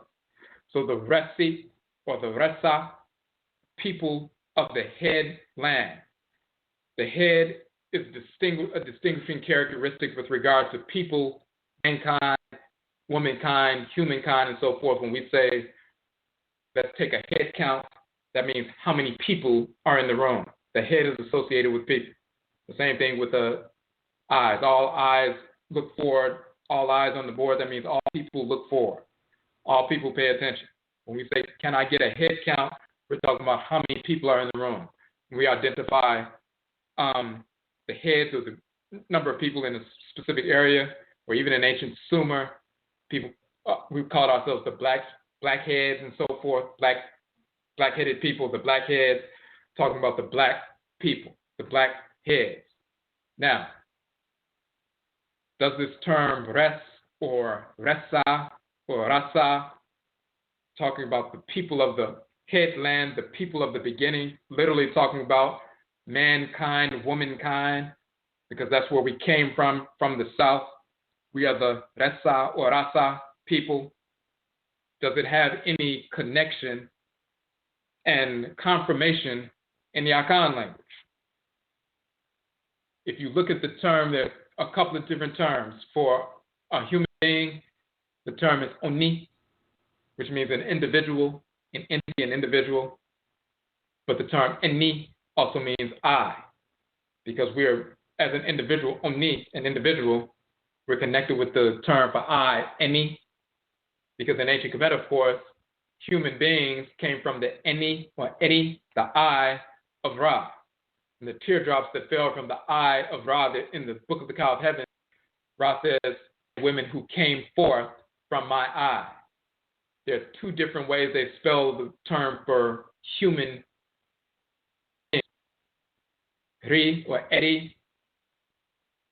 So the RESIT, or the Resa, people of the head land. The head is a distinguishing characteristic with regard to people, mankind, womankind, humankind, and so forth. When we say, let's take a head count, that means how many people are in the room. The head is associated with people. The same thing with the eyes. All eyes look forward. All eyes on the board, that means all people look forward. All people pay attention. When we say, can I get a head count, we're talking about how many people are in the room. We identify the heads or the number of people in a specific area, or even in ancient Sumer, people we called ourselves the blackheads and so forth, black-headed people, the blackheads, talking about the black people, the black heads. Now, does this term res or resa or rasa, talking about the people of the headland, the people of the beginning, literally talking about mankind, womankind, because that's where we came from the south. We are the resa or rasa people. Does it have any connection and confirmation in the Akan language? If you look at the term, there's a couple of different terms. For a human being, the term is oni, which means an individual, an entity, an individual. But the term eni also means I, because we're, as an individual, oni, an individual, we're connected with the term for I, eni, because in ancient Kemet, of course, human beings came from the eni, or edi, the eye of Ra. And the teardrops that fell from the eye of Ra in the Book of the Cow of Heaven, Ra says, women who came forth from my eye. There are two different ways they spell the term for human being. Ri, or edi,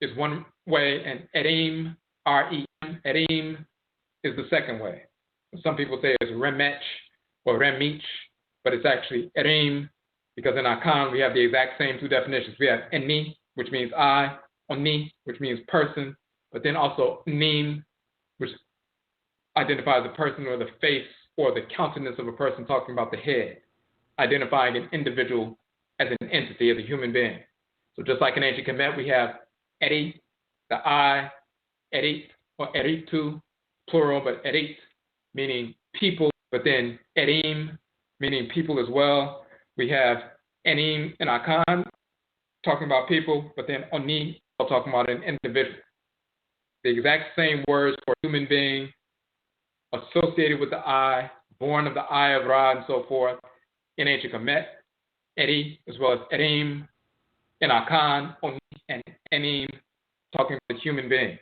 is one way, and erim, R-E-M, erim, is the second way. Some people say it's remech or remich, but it's actually erim, because in Akan we have the exact same two definitions. We have eni, which means I, oni, which means person, but then also nim, which identifies the person or the face or the countenance of a person, talking about the head, identifying an individual as an entity, as a human being. So just like in ancient Kemet, we have edi, the I, edit, or eritu, plural, but erit, meaning people, but then erim, meaning people as well. We have enim in Akan, talking about people, but then oni, talking about an individual. The exact same words for human being, associated with the eye, born of the eye of Ra, and so forth, in ancient Kemet, edi, as well as erim, in Akan, oni, and enim, talking about a human being.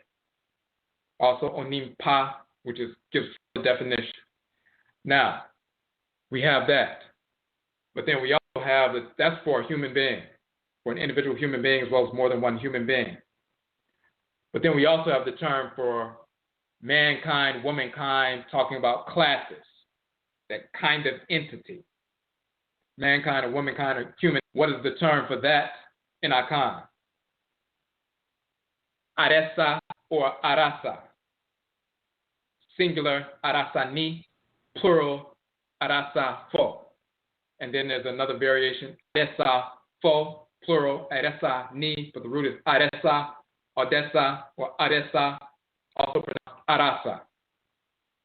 Also onim pa, which gives the definition. Now, we have that. But then we also have that's for a human being, for an individual human being, as well as more than one human being. But then we also have the term for mankind, womankind, talking about classes, that kind of entity. Mankind or womankind or human. What is the term for that in Akan? Aresa or arasa. Singular, arasani, plural, arasa fo. And then there's another variation, aresa fo, plural, aresa ni, but the root is aresa, odessa, or aresa, also pronounced arasa.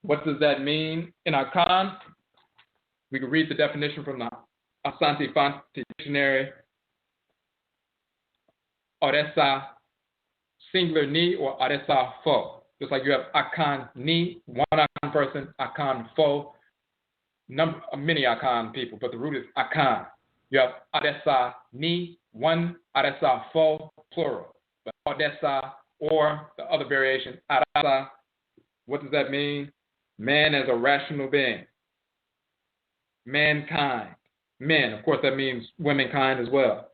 What does that mean in Akan? We can read the definition from the Asante Fante Dictionary. Odessa, singular ni or aresa fo. Just like you have akan ni, one akan person, akan fo, many akan people, but the root is akan. You have aresa ni, one aresa fo, plural. But adesa or the other variation, arasa, what does that mean? Man as a rational being. Mankind. Men, of course, that means womankind as well.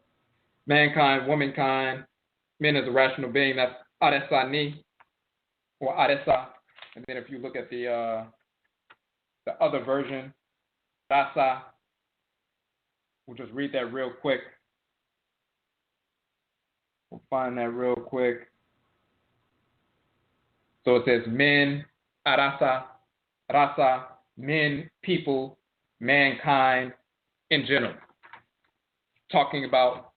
Mankind, womankind, men as a rational being, that's aresa ni or aresa. And then if you look at the other version, rasa, we'll just read that real quick. We'll find that real quick. So it says men, arasa, rasa, men, people, mankind in general. Talking about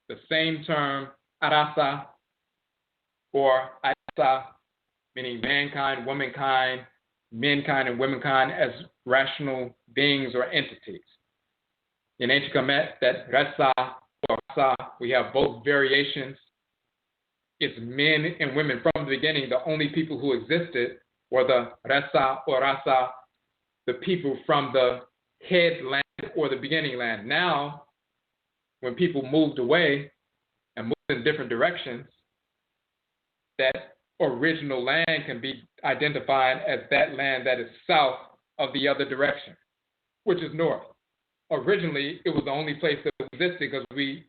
the same term, arasa or arasa, meaning mankind, womankind, menkind, and womankind as rational beings or entities. In ancient Kemet, that resa or rasa, we have both variations. It's men and women. From the beginning, the only people who existed were the resa or rasa, the people from the headland or the beginning land. Now, when people moved away and moved in different directions, that original land can be identified as that land that is south of the other direction, which is north. Originally, it was the only place that existed because we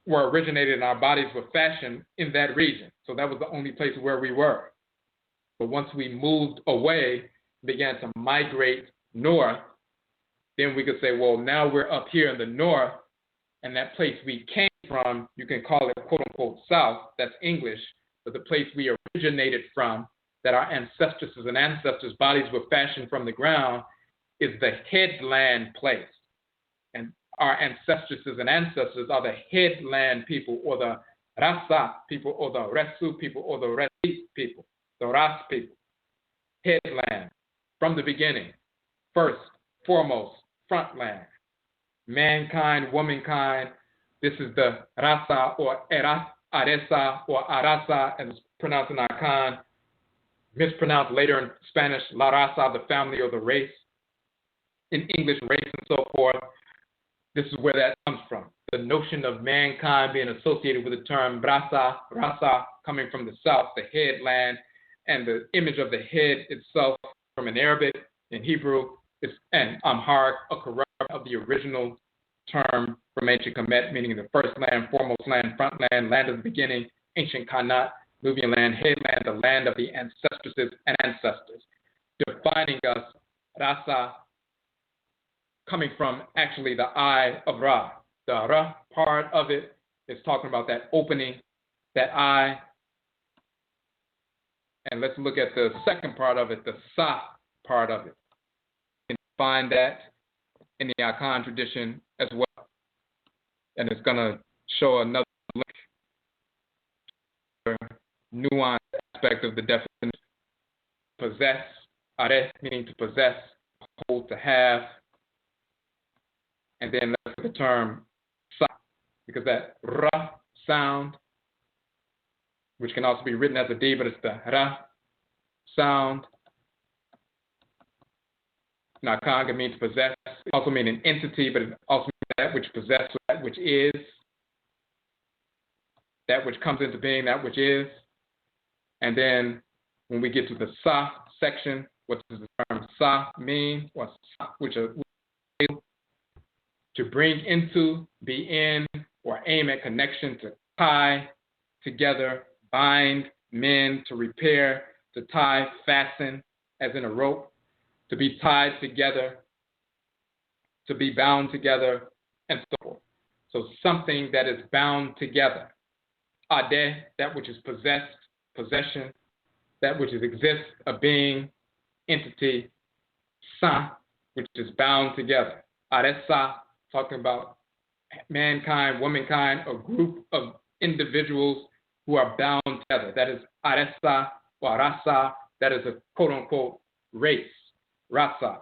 were originated and our bodies were fashioned in that region. So that was the only place where we were. But once we moved away, began to migrate north, then we could say, well, now we're up here in the north, and that place we came from, you can call it quote unquote south, that's English, but the place we originated from, that our ancestresses and ancestors' bodies were fashioned from the ground, is the headland place. And our ancestresses and ancestors are the headland people, or the rasa people, or the resu people, or the resit people, the ras people. Headland, from the beginning, first, foremost, frontland. Mankind, womankind, this is the rasa or aresa or arasa, as it's pronounced in Akan, mispronounced later in Spanish, la raza, the family or the race. In English, race and so forth. This is where that comes from. The notion of mankind being associated with the term rasa, coming from the south, the headland, and the image of the head itself from an Arabic, in Hebrew, and Amharic, a corruption of the original term from ancient Kemet, meaning the first land, foremost land, front land, land of the beginning, ancient Kanat, Nubian land, headland, the land of the ancestresses and ancestors, defining us, rasa, coming from actually the eye of Ra. The Ra part of it is talking about that opening, that eye. And let's look at the second part of it, the Sa part of it. You can find that in the Akan tradition as well. And it's going to show another nuanced aspect of the definition. Possess, are, meaning to possess, hold, to have. And then let's look at the term sa, because that ra sound, which can also be written as a d, but it's the ra sound. Now, Kanga means possess. It also means an entity, but it also means that which possesses, that which is, that which comes into being, that which is. And then when we get to the sa section, what does the term sa mean? Or sa, which is to bring into, be in, or aim at connection, to tie together, bind, mend, to repair, to tie, fasten, as in a rope, to be tied together, to be bound together, and so forth. So something that is bound together. Ade, that which is possessed, possession, that which is exists, a being, entity. Sa, which is bound together. Aresa, talking about mankind, womankind, a group of individuals who are bound together. That is aresa or rasa, that is a quote-unquote race, rasa.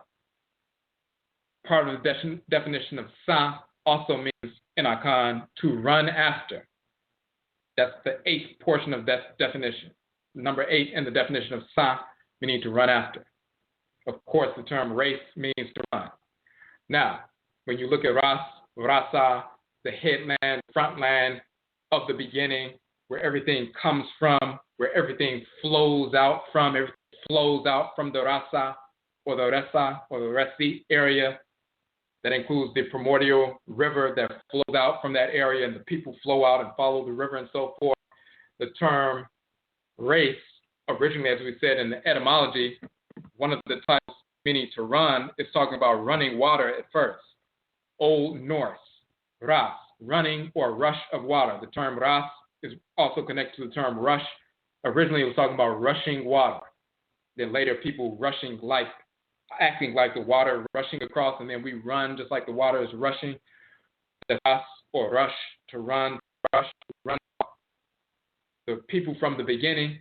Part of the definition of sa also means in Akan to run after. That's the eighth portion of that definition. Number 8 in the definition of sa, meaning to run after. Of course, the term race means to run. Now, when you look at ras, rasa, the headland, front land of the beginning, where everything comes from, where everything flows out from, everything flows out from the rasa or the resa or the resi area. That includes the primordial river that flows out from that area, and the people flow out and follow the river and so forth. The term race, originally, as we said in the etymology, one of the types meaning to run is talking about running water at first. Old Norse, ras, running or rush of water. The term ras is also connected to the term rush. Originally, it was talking about rushing water. Then later, people acting like the water rushing across, and then we run just like the water is rushing. The ras or rush, to run, rush, to run. The people from the beginning,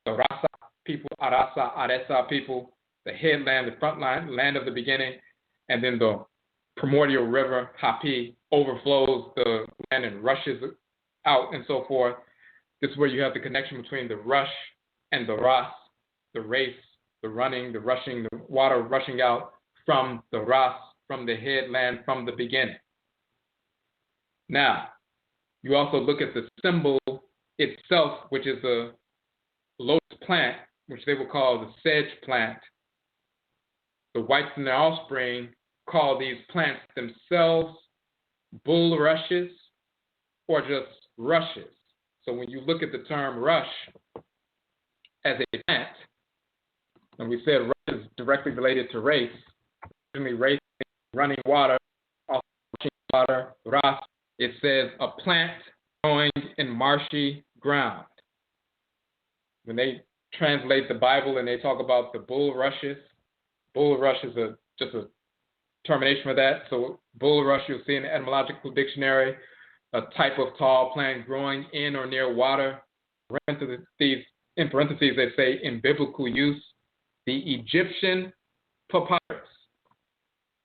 the rasa people, arasa, aresa people, the headland, the front land of the beginning, and then the primordial river, Hapi, overflows the land and rushes out and so forth. This is where you have the connection between the rush and the ras, the race, the running, the rushing, the water rushing out from the ras, from the headland, from the beginning. Now, you also look at the symbol itself, which is a lotus plant, which they will call the sedge plant. The whites and their offspring call these plants themselves bulrushes or just rushes. So when you look at the term rush as a plant, and we said rush is directly related to race, originally race is running water, also rushing water, ras, it says a plant growing in marshy ground. When they translate the Bible and they talk about the bulrush is just a termination for that. So bulrush, you'll see in the etymological dictionary, a type of tall plant growing in or near water. In parentheses, they say in biblical use, the Egyptian papyrus.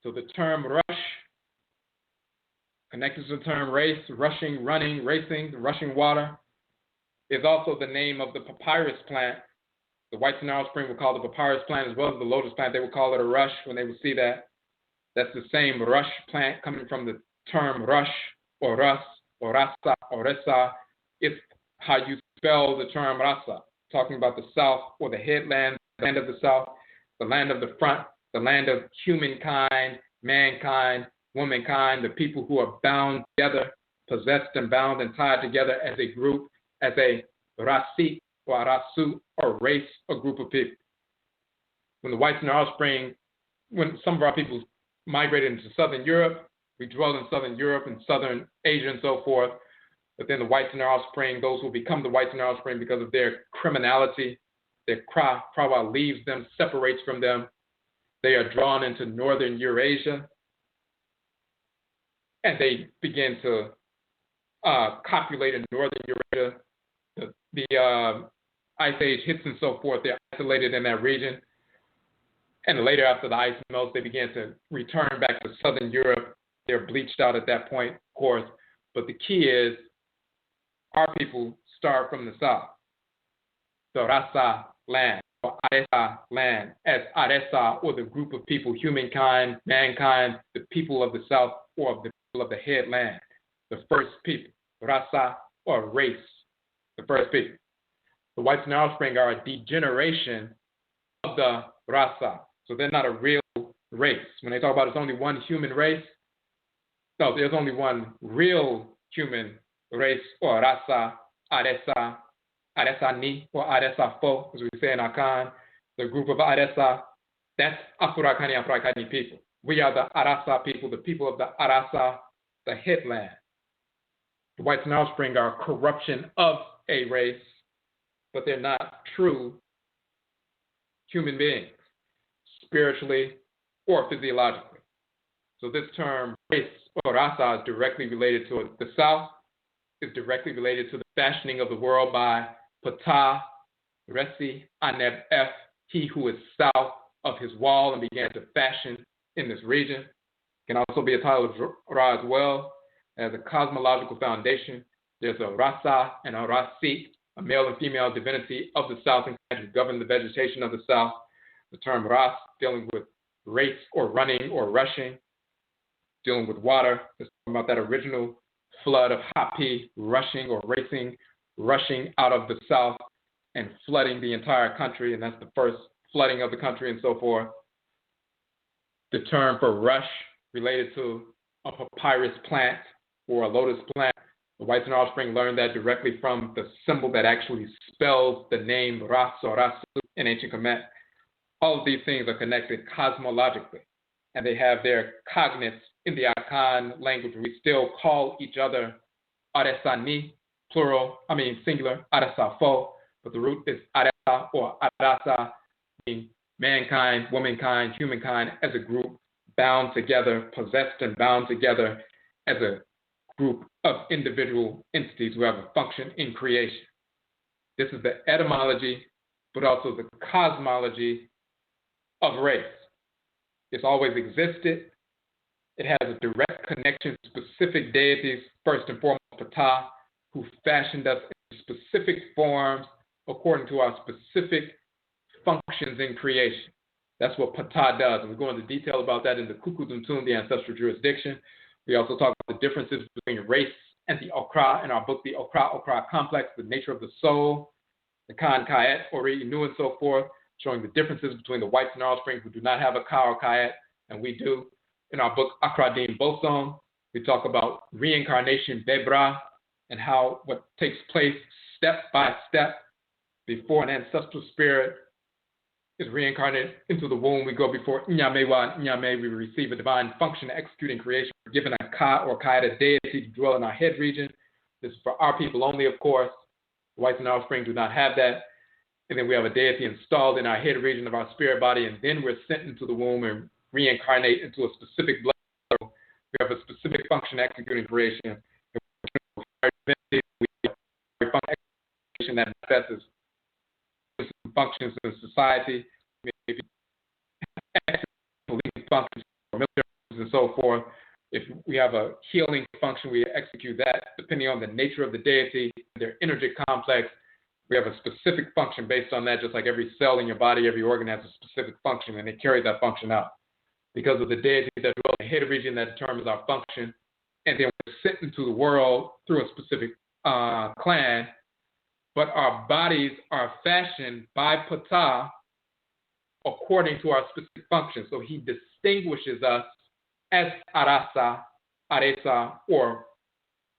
So the term rush, connected to the term race, rushing, running, racing, rushing water, is also the name of the papyrus plant. The whites and offspring would call the papyrus plant as well as the lotus plant. They would call it a rush when they would see that. That's the same rush plant coming from the term rush or rus or rasa or resa. It's how you spell the term rasa, talking about the south or the headland, the land of the south, the land of the front, the land of humankind, mankind, womankind, the people who are bound together, possessed and bound and tied together as a group, as a rasi or rasu or race or group of people. When the whites and their offspring, when some of our people migrated into Southern Europe, we dwelled in Southern Europe and Southern Asia and so forth, but then the whites and their offspring, those who become the whites and their offspring because of their criminality, their prawa leaves them, separates from them. They are drawn into Northern Eurasia, and they begin to copulate in Northern Eurasia. The Ice Age hits and so forth. They're isolated in that region. And later, after the ice melts, they began to return back to Southern Europe. They're bleached out at that point, of course. But the key is our people start from the south. The Rasa land, or Aresa land, as Aresa, or the group of people, humankind, mankind, the people of the south, or the people of the headland, the first people, Rasa, or race, the first people. The whites and offspring are a degeneration of the Rasa. So they're not a real race. When they talk about it's only one human race, no, there's only one real human race, or Rasa, Aresa, Aresani, or Aresafo, as we say in Akan, the group of Aresa, that's Afurakani, Afuraitkaitnut people. We are the Arasa people, the people of the Arasa, the headland. The whites and offspring are a corruption of a race, but they're not true human beings, spiritually or physiologically. So this term race or rasa is directly related to it. The South is directly related to the fashioning of the world by Ptah, Resi, Aneb F, he who is south of his wall and began to fashion in this region. Can also be a title of Ra as well, as a cosmological foundation. There's a rasa and a RESIT, a male and female divinity of the South and who govern the vegetation of the South. The term ras, dealing with race or running or rushing, dealing with water. It's talking about that original flood of Hapi rushing or racing, rushing out of the South and flooding the entire country, and that's the first flooding of the country and so forth. The term for rush related to a papyrus plant or a lotus plant. The whites and offspring learned that directly from the symbol that actually spells the name Ras or Rasu in ancient Kemet. All of these things are connected cosmologically, and they have their cognates in the Akan language. We still call each other Aresani, singular, Aresafo, but the root is Aresa or Arasa, meaning mankind, womankind, humankind as a group bound together, possessed and bound together as a group of individual entities who have a function in creation. This is the etymology, but also the cosmology of race. It's always existed. It has a direct connection to specific deities, first and foremost Ptah, who fashioned us in specific forms according to our specific functions in creation. That's what Ptah does, and we go into detail about that in the Kukudumtun, the ancestral jurisdiction. We also talk about the differences between race and the Okra in our book, the Okra complex, the nature of the soul, the Kayet, Ori, Inu, and so forth, showing the differences between the whites and offspring who do not have a Ka or Kayet, and we do. In our book, Akradim Bosom, we talk about reincarnation, Bebra, and how what takes place step by step before an ancestral spirit is reincarnated into the womb. We go before Nyamewa, Nyame, we receive a divine function executing creation. We're given a Ka or Kayet, a deity to dwell in our head region. This is for our people only, of course. The whites and offspring do not have that. And then we have a deity installed in our head region of our spirit body, and then we're sent into the womb and reincarnate into a specific blood flow. We have a specific function executing creation. We have a function that manifests functions in society, maybe police functions, military and so forth. If we have a healing function, we execute that depending on the nature of the deity, their energy complex. We have a specific function based on that, just like every cell in your body, every organ has a specific function, and they carry that function out. Because of the deity that dwells in the head region that determines our function, and then we're sent into the world through a specific clan, but our bodies are fashioned by Ptah according to our specific function. So he distinguishes us as Arasa, Aresa, or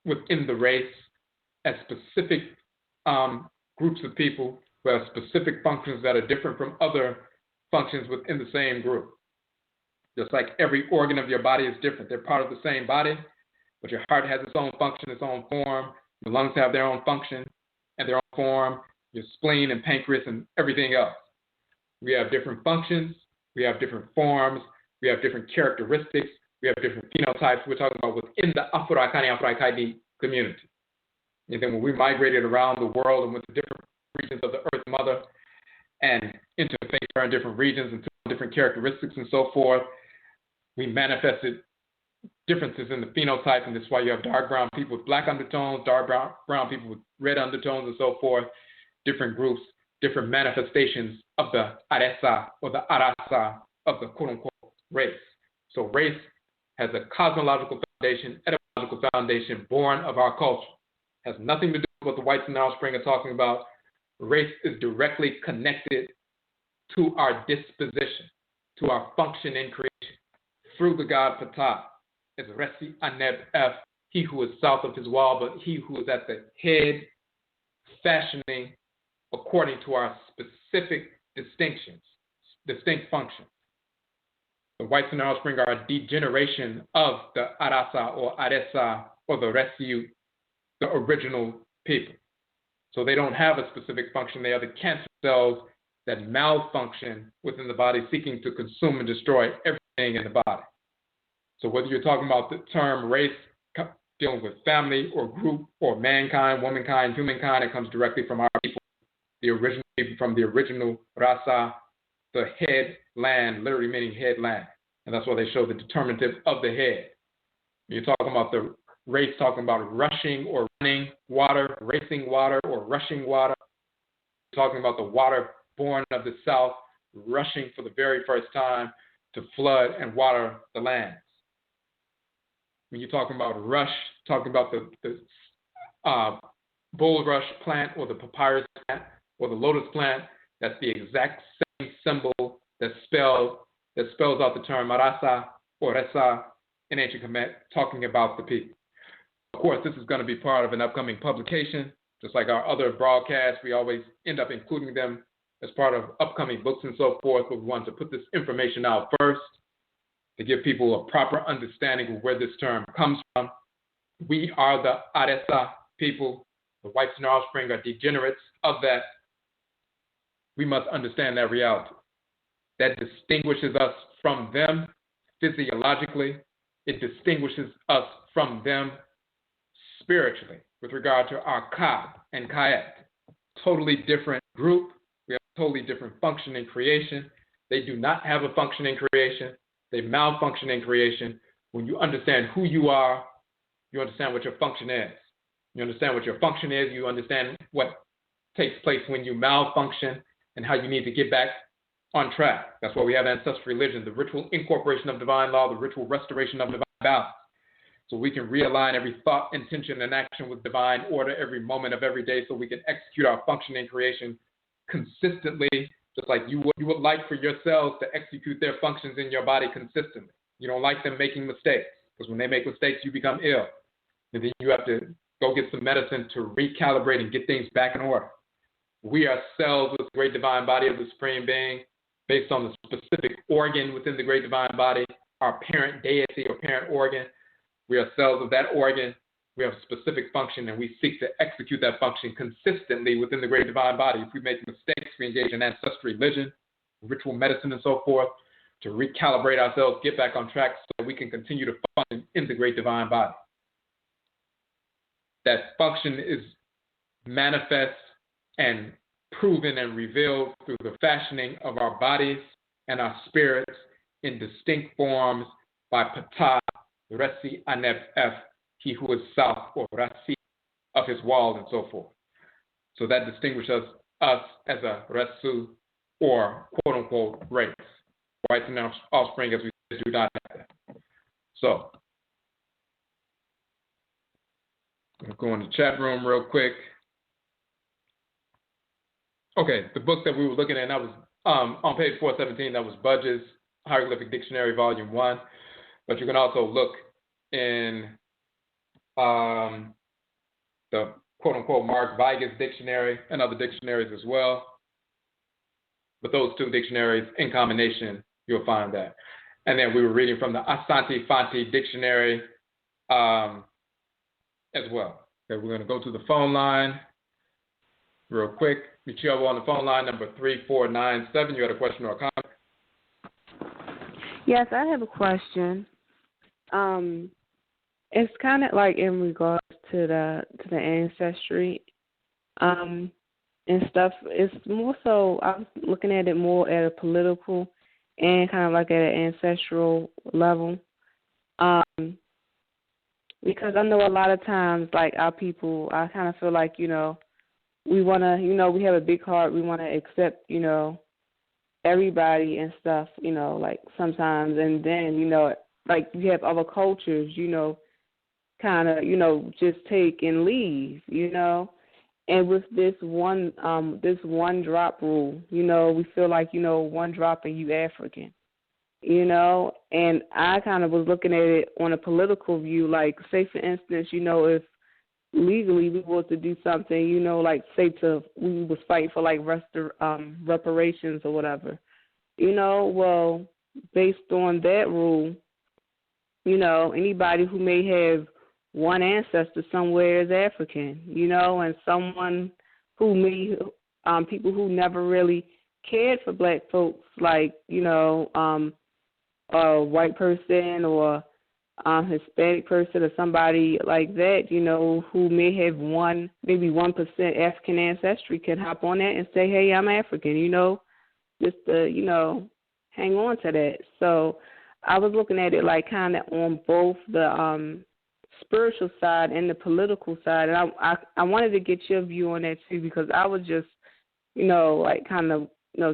within the race, as specific groups of people who have specific functions that are different from other functions within the same group. Just like every organ of your body is different. They're part of the same body, but your heart has its own function, its own form. The lungs have their own function and their own form, your spleen and pancreas and everything else. We have different functions, we have different forms, we have different characteristics, we have different phenotypes we're talking about within the Afurakanu Afuraitkaitnut community. And then when we migrated around the world and went to different regions of the Earth Mother and interfaced her in different regions and different characteristics and so forth, we manifested differences in the phenotype, and that's why you have dark brown people with black undertones, dark brown people with red undertones, and so forth. Different groups, different manifestations of the Aresa or the Arasa of the quote-unquote race. So race has a cosmological foundation, etymological foundation born of our culture. Has nothing to do with what the whites and offspring are talking about. Race is directly connected to our disposition, to our function in creation, through the God Ptah. As Resi Aneb F, he who is south of his wall, but he who is at the head, fashioning according to our specific distinctions, distinct functions. The whites and offspring are a degeneration of the Arasa or Aresa or the Resiu, the original people. So they don't have a specific function. They are the cancer cells that malfunction within the body, seeking to consume and destroy everything in the body. So whether you're talking about the term race, dealing with family or group or mankind, womankind, humankind, it comes directly from our people, the original people from the original rasa, the head land, literally meaning head land. And that's why they show the determinative of the head. When you're talking about the race talking about rushing or running water, racing water or rushing water. Talking about the water born of the south, rushing for the very first time to flood and water the lands. When you're talking about rush, talking about the bulrush plant or the papyrus plant or the lotus plant, that's the exact same symbol that spells out the term Arasa or Resa in ancient Kemet, talking about the people. Of course, this is going to be part of an upcoming publication. Just like our other broadcasts, we always end up including them as part of upcoming books and so forth, but we want to put this information out first to give people a proper understanding of where this term comes from. We are the Aresa people. The whites and our offspring are degenerates of that. We must understand that reality. That distinguishes us from them physiologically. It distinguishes us from them spiritually with regard to our Ka and Kayet. Totally different group. We have a totally different function in creation. They do not have a function in creation. They malfunction in creation. When you understand who you are, you understand what your function is. You understand what your function is. You understand what takes place when you malfunction and how you need to get back on track. That's why we have ancestral religion, the ritual incorporation of divine law, the ritual restoration of divine balance. So we can realign every thought, intention, and action with divine order every moment of every day so we can execute our function in creation consistently, just like you would like for your cells to execute their functions in your body consistently. You don't like them making mistakes, because when they make mistakes, you become ill. And then you have to go get some medicine to recalibrate and get things back in order. We are cells with the great divine body of the Supreme Being, based on the specific organ within the great divine body, our parent deity or parent organ. We are cells of that organ. We have a specific function, and we seek to execute that function consistently within the great divine body. If we make mistakes, we engage in ancestral religion, ritual medicine, and so forth to recalibrate ourselves, get back on track so that we can continue to function in the great divine body. That function is manifest and proven and revealed through the fashioning of our bodies and our spirits in distinct forms by Ptah, Resi Aneb F, he who is south, or Rasi, of his wall, and so forth. So that distinguishes us as a Resu, or quote-unquote race. Whites and our offspring, as we said, do not have that. So, I'm going to the chat room real quick. Okay, the book that we were looking at, that was on page 417, that was Budge's Hieroglyphic Dictionary, Volume 1. But you can also look in the quote-unquote Mark Vigas Dictionary and other dictionaries as well. But those two dictionaries, in combination, you'll find that. And then we were reading from the Asante Fanti Dictionary as well. Okay, we're going to go to the phone line real quick. Michelle on the phone line, number 3497. You had a question or a comment? Yes, I have a question. It's kind of like in regards to the ancestry and stuff. It's more so I'm looking at it more at a political and kind of like at an ancestral level. Because I know a lot of times, like our people, I kind of feel like, we want to, we have a big heart. We want to accept, everybody and stuff, like sometimes. And then, like you have other cultures, kind of, just take and leave, And with this one drop rule, we feel like, one drop and you African, And I kind of was looking at it on a political view, like say for instance, if legally we were to do something, like say we was fighting for like reparations or whatever, well, based on that rule, anybody who may have one ancestor somewhere is African, and someone who may, people who never really cared for black folks, like, a white person or Hispanic person or somebody like that, who may have maybe 1% African ancestry can hop on that and say, hey, I'm African, just to, hang on to that. So I was looking at it like kind of on both the spiritual side and the political side. And I wanted to get your view on that too, because I was just, like kind of,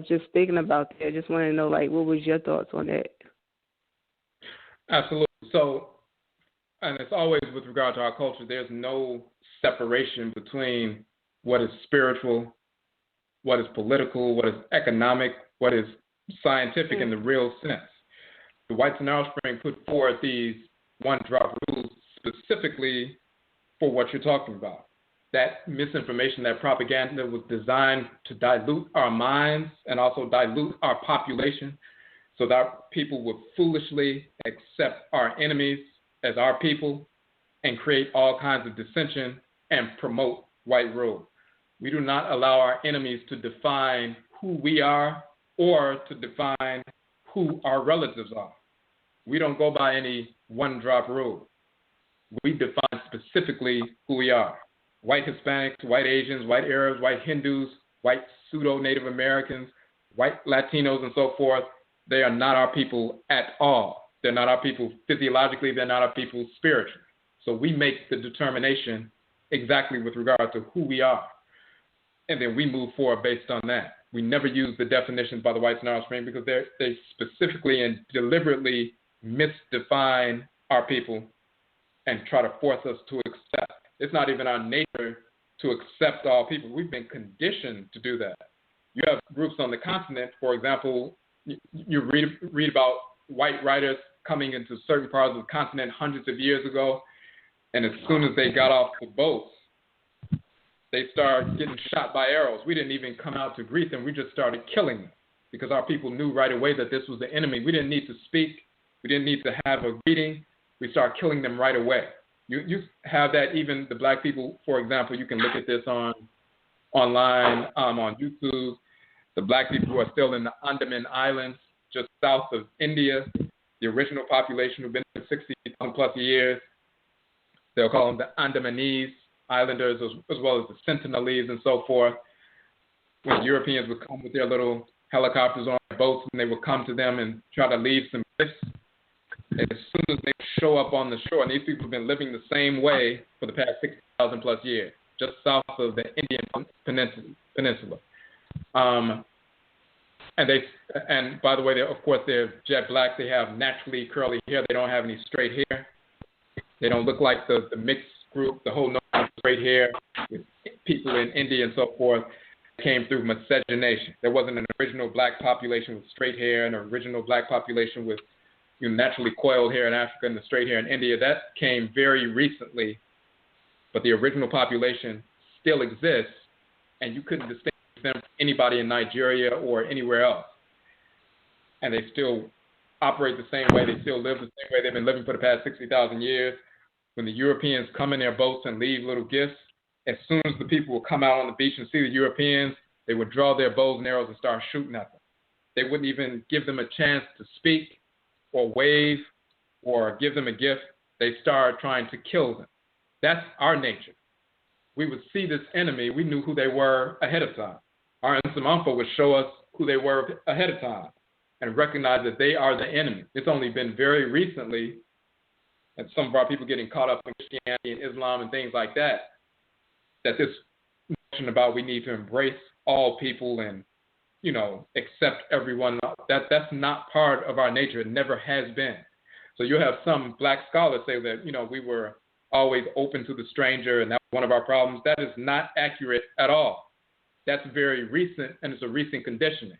just thinking about that. Just wanted to know, like, what was your thoughts on that? Absolutely. So, and it's always with regard to our culture, there's no separation between what is spiritual, what is political, what is economic, what is scientific in the real sense. The whites in our spring put forward these one-drop rules specifically for what you're talking about. That misinformation, that propaganda was designed to dilute our minds and also dilute our population so that people would foolishly accept our enemies as our people and create all kinds of dissension and promote white rule. We do not allow our enemies to define who we are or to define who our relatives are. We don't go by any one-drop rule. We define specifically who we are. White Hispanics, white Asians, white Arabs, white Hindus, white pseudo-Native Americans, white Latinos, and so forth. They are not our people at all. They're not our people physiologically. They're not our people spiritually. So we make the determination exactly with regard to who we are. And then we move forward based on that. We never use the definitions by the whites in our spring because they specifically and deliberately misdefine our people and try to force us to accept. It's not even our nature to accept all people. We've been conditioned to do that. You have groups on the continent, for example, you read about white writers coming into certain parts of the continent hundreds of years ago, and as soon as they got off the boats, they started getting shot by arrows. We didn't even come out to greet them. We just started killing them because our people knew right away that this was the enemy. We didn't need to speak. We didn't need to have a greeting. We started killing them right away. You have that, even the black people, for example, you can look at this online, on YouTube. The black people who are still in the Andaman Islands, just south of India, the original population who've been there 60,000 plus years. They'll call them the Andamanese Islanders as well as the Sentinelese and so forth. When Europeans would come with their little helicopters on their boats, and they would come to them and try to leave some gifts, as soon as they show up on the shore, and these people have been living the same way for the past 60,000 plus years, just south of the Indian Peninsula. And by the way, of course, they're jet black. They have naturally curly hair. They don't have any straight hair. They don't look like the mixed group, the whole notion of straight hair with people in India and so forth came through miscegenation. There wasn't an original black population with straight hair and an original black population with naturally coiled hair in Africa and the straight hair in India. That came very recently, but the original population still exists, and you couldn't distinguish them from anybody in Nigeria or anywhere else. And they still operate the same way. They still live the same way they've been living for the past 60,000 years. When the Europeans come in their boats and leave little gifts, as soon as the people would come out on the beach and see the Europeans, they would draw their bows and arrows and start shooting at them. They wouldn't even give them a chance to speak or wave or give them a gift. They started trying to kill them. That's our nature. We would see this enemy. We knew who they were ahead of time. Our Nsamanfo would show us who they were ahead of time and recognize that they are the enemy. It's only been very recently, and some of our people getting caught up in Christianity and Islam and things like that, that this notion about we need to embrace all people and accept everyone, that's not part of our nature. It never has been. So you have some black scholars say that, we were always open to the stranger and that was one of our problems. That is not accurate at all. That's very recent, and it's a recent conditioning.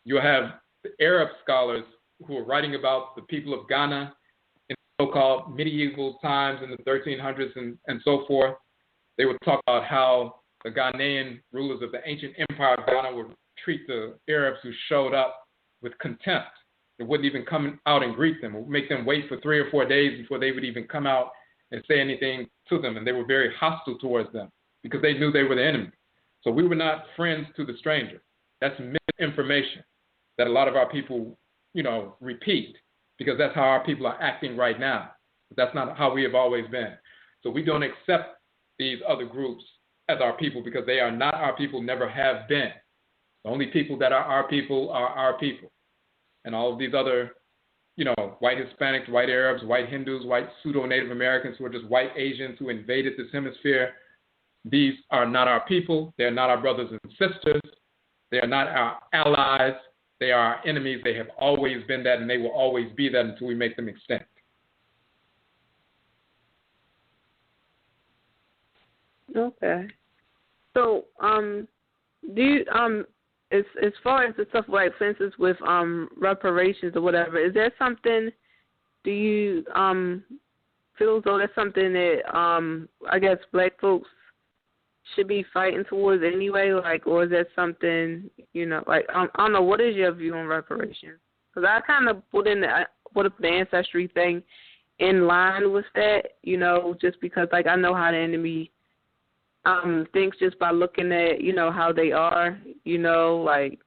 You have the Arab scholars who are writing about the people of Ghana in so-called medieval times in the 1300s and so forth. They would talk about how the Ghanaian rulers of the ancient empire of Ghana would treat the Arabs who showed up with contempt. They wouldn't even come out and greet them. It would make them wait for 3 or 4 days before they would even come out and say anything to them. And they were very hostile towards them because they knew they were the enemy. So we were not friends to the stranger. That's misinformation that a lot of our people, repeat because that's how our people are acting right now. But that's not how we have always been. So we don't accept these other groups as our people because they are not our people, never have been. The only people that are our people are our people. And all of these other white Hispanics, white Arabs, white Hindus, white pseudo-Native Americans who are just white Asians who invaded this hemisphere. These are not our people. They're not our brothers and sisters. They are not our allies. They are our enemies. They have always been that, and they will always be that until we make them extinct. Okay. So, do you as far as the stuff like, for instance, with reparations or whatever, is there something? Do you feel as though that's something that I guess Black folks should be fighting towards anyway, like, or is that something, like, I don't know, what is your view on reparations? Because I kind of put the ancestry thing in line with that, just because, like, I know how the enemy thinks just by looking at, how they are, like,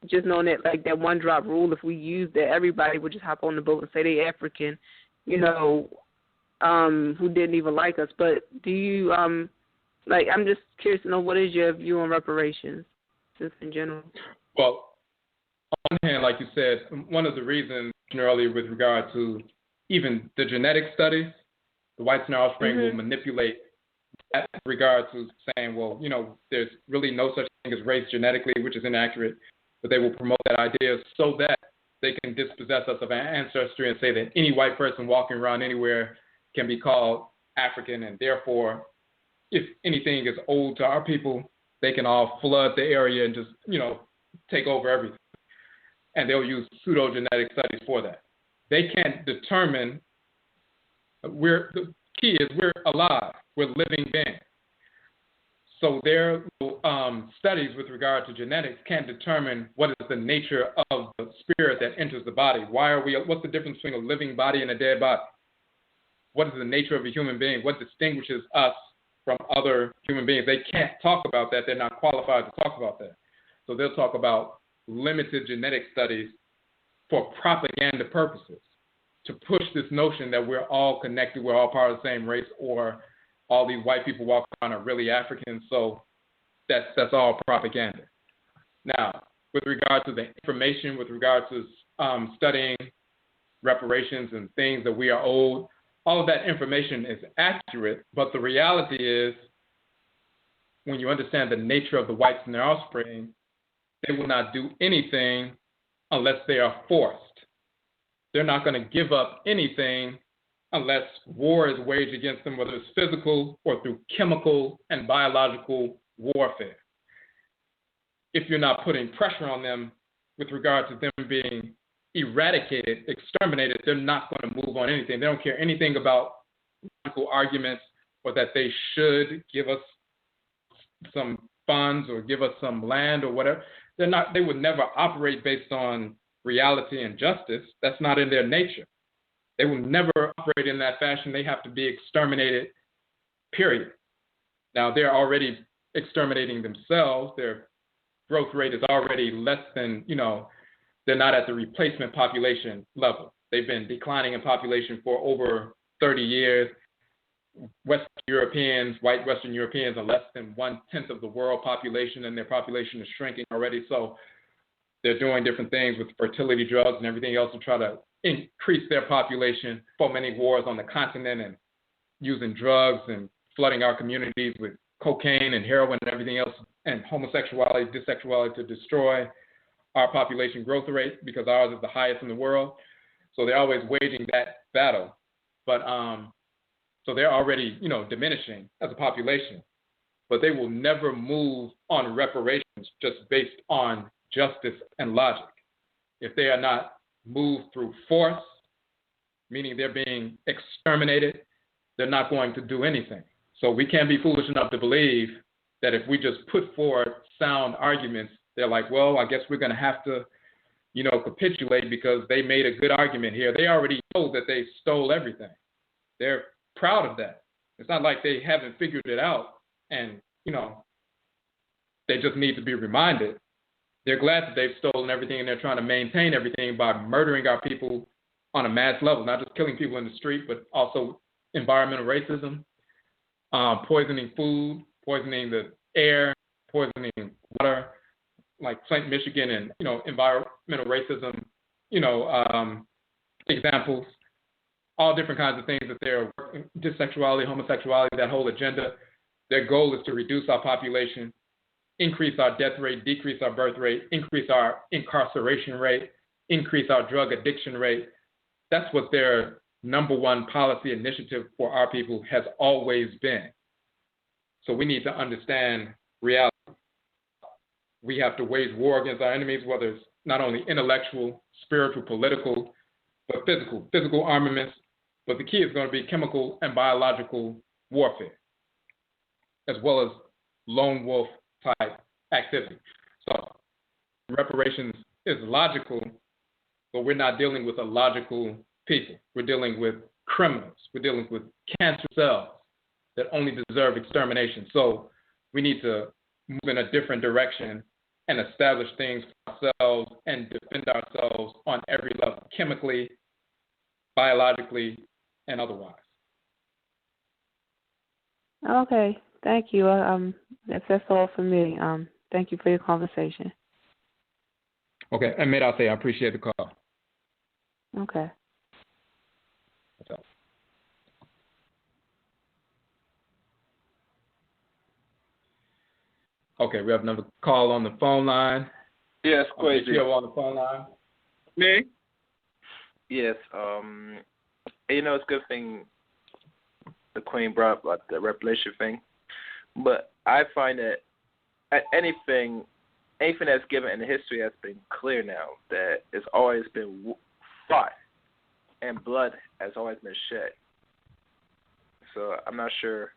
just knowing that, like, that one drop rule, if we use that, everybody would just hop on the boat and say they African, who didn't even like us. But do you, I'm just curious to know, what is your view on reparations, just in general? Well, on one hand, like you said, one of the reasons earlier with regard to even the genetic studies, the whites and their offspring will manipulate that in regard to saying, well, there's really no such thing as race genetically, which is inaccurate, but they will promote that idea so that they can dispossess us of our ancestry and say that any white person walking around anywhere can be called African, and therefore, if anything is owed to our people, they can all flood the area and just, take over everything. And they'll use pseudogenetic studies for that. They can't determine, the key is we're alive, we're living beings. So their studies with regard to genetics can't determine what is the nature of the spirit that enters the body. What's the difference between a living body and a dead body? What is the nature of a human being? What distinguishes us from other human beings? They can't talk about that. They're not qualified to talk about that. So they'll talk about limited genetic studies for propaganda purposes, to push this notion that we're all connected, we're all part of the same race, or all these white people walking around are really Africans. So that's all propaganda. Now, with regard to the information, with regard to studying reparations and things that we are owed, all of that information is accurate, but the reality is, when you understand the nature of the whites and their offspring, they will not do anything unless they are forced. They're not going to give up anything unless war is waged against them, whether it's physical or through chemical and biological warfare. If you're not putting pressure on them with regard to them being eradicated, exterminated, they're not going to move on anything. They don't care anything about political arguments or that they should give us some funds or give us some land or whatever. They would never operate based on reality and justice. That's not in their nature. They will never operate in that fashion. They have to be exterminated, period. Now, they're already exterminating themselves. Their growth rate is already less than, they're not at the replacement population level. They've been declining in population for over 30 years. White Western Europeans are less than 1/10 of the world population, and their population is shrinking already. So they're doing different things with fertility drugs and everything else to try to increase their population, fomenting wars on the continent and using drugs and flooding our communities with cocaine and heroin and everything else, and homosexuality, bisexuality, to destroy our population growth rate, because ours is the highest in the world. So they're always waging that battle. But so they're already, diminishing as a population. But they will never move on reparations just based on justice and logic. If they are not moved through force, meaning they're being exterminated, they're not going to do anything. So we can't be foolish enough to believe that if we just put forward sound arguments, they're like, well, I guess we're going to have to, capitulate because they made a good argument here. They already know that they stole everything. They're proud of that. It's not like they haven't figured it out and, they just need to be reminded. They're glad that they've stolen everything, and they're trying to maintain everything by murdering our people on a mass level, not just killing people in the street, but also environmental racism, poisoning food, poisoning the air, poisoning water, like Flint, Michigan, and, environmental racism, examples, all different kinds of things that they're working, dissexuality, homosexuality, that whole agenda. Their goal is to reduce our population, increase our death rate, decrease our birth rate, increase our incarceration rate, increase our drug addiction rate. That's what their number one policy initiative for our people has always been. So we need to understand reality. We have to wage war against our enemies, whether it's not only intellectual, spiritual, political, but physical. Physical armaments, but the key is going to be chemical and biological warfare, as well as lone wolf type activity. So reparations is logical, but we're not dealing with a logical people. We're dealing with criminals. We're dealing with cancer cells that only deserve extermination. So we need to move in a different direction and establish things for ourselves and defend ourselves on every level, chemically, biologically, and otherwise. Okay, thank you. That's all for me. Thank you for your conversation. Okay, and may I say I appreciate the call. Okay. Okay, we have another call on the phone line. Yes, Quasi. Joe on the phone line. Me? Yes. It's a good thing the Queen brought up about the reparation thing, but I find that anything that's given in the history has been clear now that it's always been fought and blood has always been shed. So I'm not sure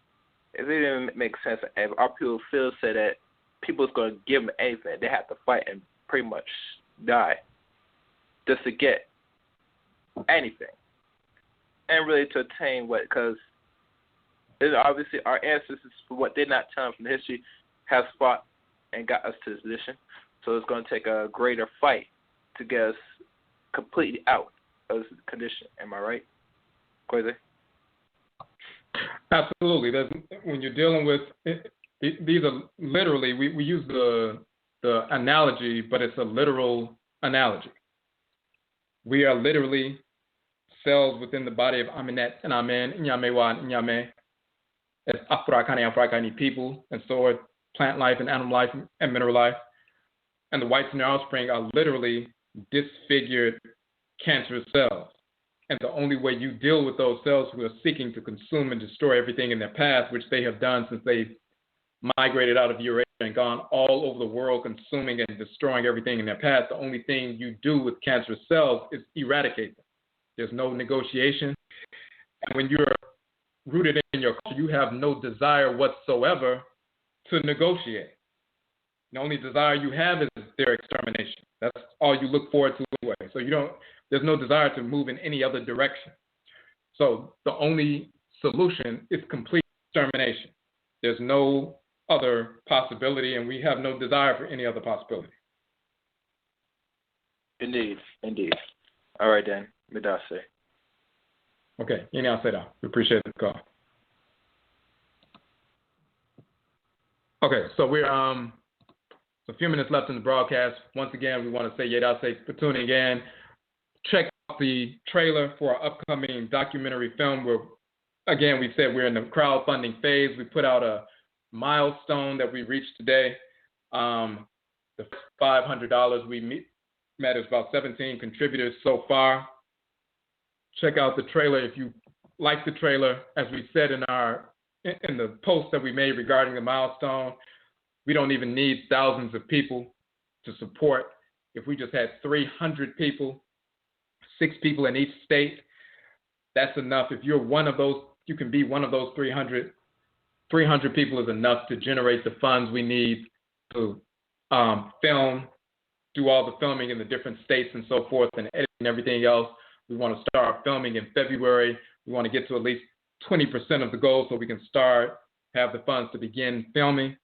if it even makes sense if our people say that people's going to give them anything, they have to fight and pretty much die just to get anything. And really to attain what, because obviously our ancestors, for what they're not telling from the history, has fought and got us to this position. So it's going to take a greater fight to get us completely out of this condition. Am I right, Quasi? Absolutely. When you're dealing with these are literally, we use the analogy, but it's a literal analogy. We are literally cells within the body of Aminet and Amen, Nyamewa and Nyame, as Afurakani, Afuraitkait people, and so are plant life and animal life and mineral life. And the whites in their offspring are literally disfigured cancerous cells. And the only way you deal with those cells who are seeking to consume and destroy everything in their path, which they have done since they migrated out of Eurasia and gone all over the world consuming and destroying everything in their path, the only thing you do with cancerous cells is eradicate them. There's no negotiation. And when you're rooted in your culture, you have no desire whatsoever to negotiate. The only desire you have is their extermination. That's all you look forward to anyway. So there's no desire to move in any other direction. So the only solution is complete extermination. There's no other possibility, and we have no desire for any other possibility. Indeed. All right, then. Midase. Okay. We appreciate the call. Okay, so we're a few minutes left in the broadcast. Once again, we want to say Yedase for tuning in. Check out the trailer for our upcoming documentary film where, again, we said we're in the crowdfunding phase. We put out a milestone that we reached today. The $500 we met is about 17 contributors so far. Check out the trailer if you like the trailer. As we said in the post that we made regarding the milestone, we don't even need thousands of people to support. If we just had 300 people, 6 people in each state, that's enough. If you're one of those, you can be one of those 300. 300 people is enough to generate the funds we need to film, do all the filming in the different states and so forth, and editing and everything else. We want to start filming in February. We want to get to at least 20% of the goal so we can have the funds to begin filming.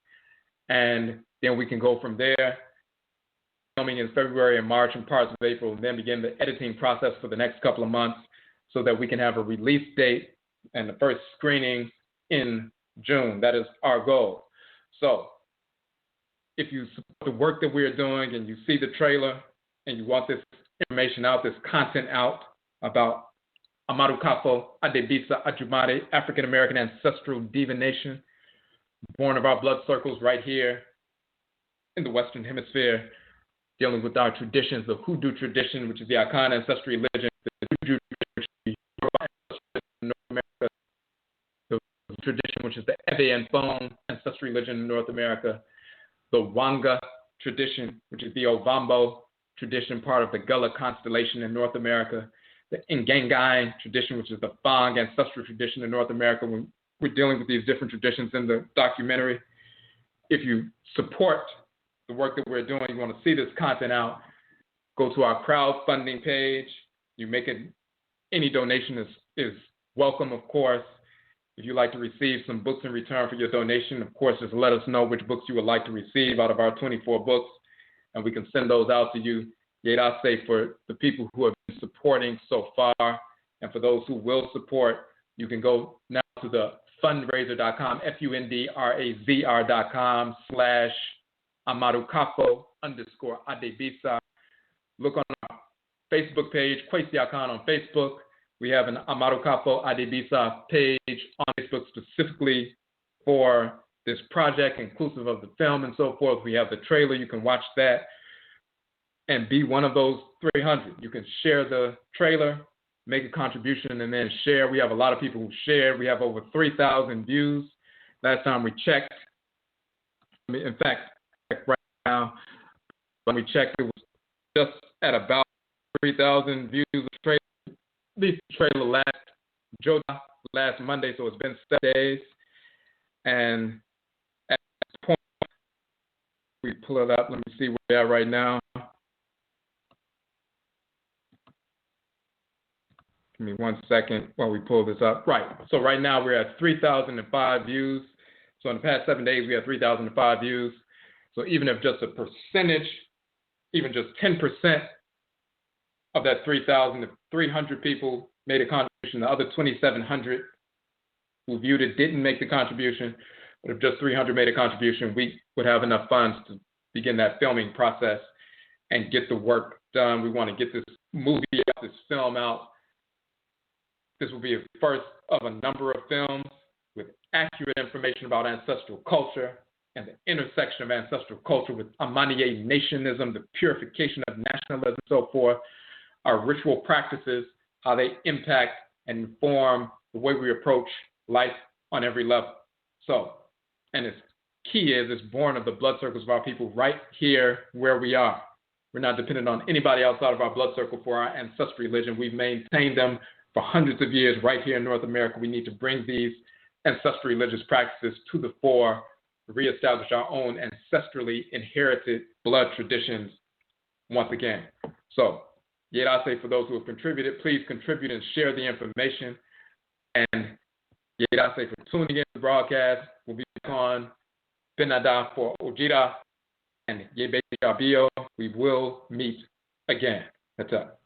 And then we can go from there, filming in February and March and parts of April, and then begin the editing process for the next couple of months so that we can have a release date and the first screening in June. That is our goal. So if you support the work that we're doing and you see the trailer and you want this information out, this content out, about Amarukafo Adebisa Ajumade, African American Ancestral Divination, born of our blood circles right here in the Western Hemisphere, dealing with our traditions, the Hoodoo tradition, which is the Akan Ancestral Religion, the Juju in North America, the tradition, which is the Eve and Fon Ancestral Religion in North America, the Wanga tradition, which is the Ovambo tradition, part of the Gullah constellation in North America, the Ngangai tradition, which is the Fang ancestral tradition in North America. When we're dealing with these different traditions in the documentary, if you support the work that we're doing, you want to see this content out, go to our crowdfunding page. You make it, any donation is welcome, of course. If you'd like to receive some books in return for your donation, of course, just let us know which books you would like to receive out of our 24 books, and we can send those out to you. Yet I say for the people who have been supporting so far, and for those who will support, you can go now to the fundraiser.com, fundraiser.com/Amarukafo_Adebisa. Look on our Facebook page, Kwesi Akan on Facebook. We have an Amarukafo Adebisa page on Facebook specifically for this project, inclusive of the film and so forth. We have the trailer. You can watch that and be one of those 300. You can share the trailer, make a contribution, and then share. We have a lot of people who share. We have over 3,000 views. Last time we checked, in fact, right now, when we checked, it was just at about 3,000 views of the trailer. This trailer last Monday, so it's been 7 days. And at this point, we pull it up. Let me see where we are right now. Give me 1 second while we pull this up. Right. So right now we're at 3,005 views. So in the past 7 days, we had 3,005 views. So even if just a percentage, even just 10% of that 3,300 people made a contribution, the other 2,700 who viewed it didn't make the contribution. But if just 300 made a contribution, we would have enough funds to begin that filming process and get the work done. We want to get this movie out, this film out. This will be a first of a number of films with accurate information about ancestral culture and the intersection of ancestral culture with Amaniye nationism, the purification of nationalism, and so forth, our ritual practices, how they impact and inform the way we approach life on every level. So, and its key is it's born of the blood circles of our people right here where we are. We're not dependent on anybody outside of our blood circle for our ancestral religion. We've maintained them for hundreds of years right here in North America. We need to bring these ancestral religious practices to the fore, reestablish our own ancestrally inherited blood traditions once again. So, yet I say for those who have contributed, please contribute and share the information. And yet I say for tuning in to the broadcast, we'll be on Benada for Ojira and Yebe Jabio. We will meet again. That's up.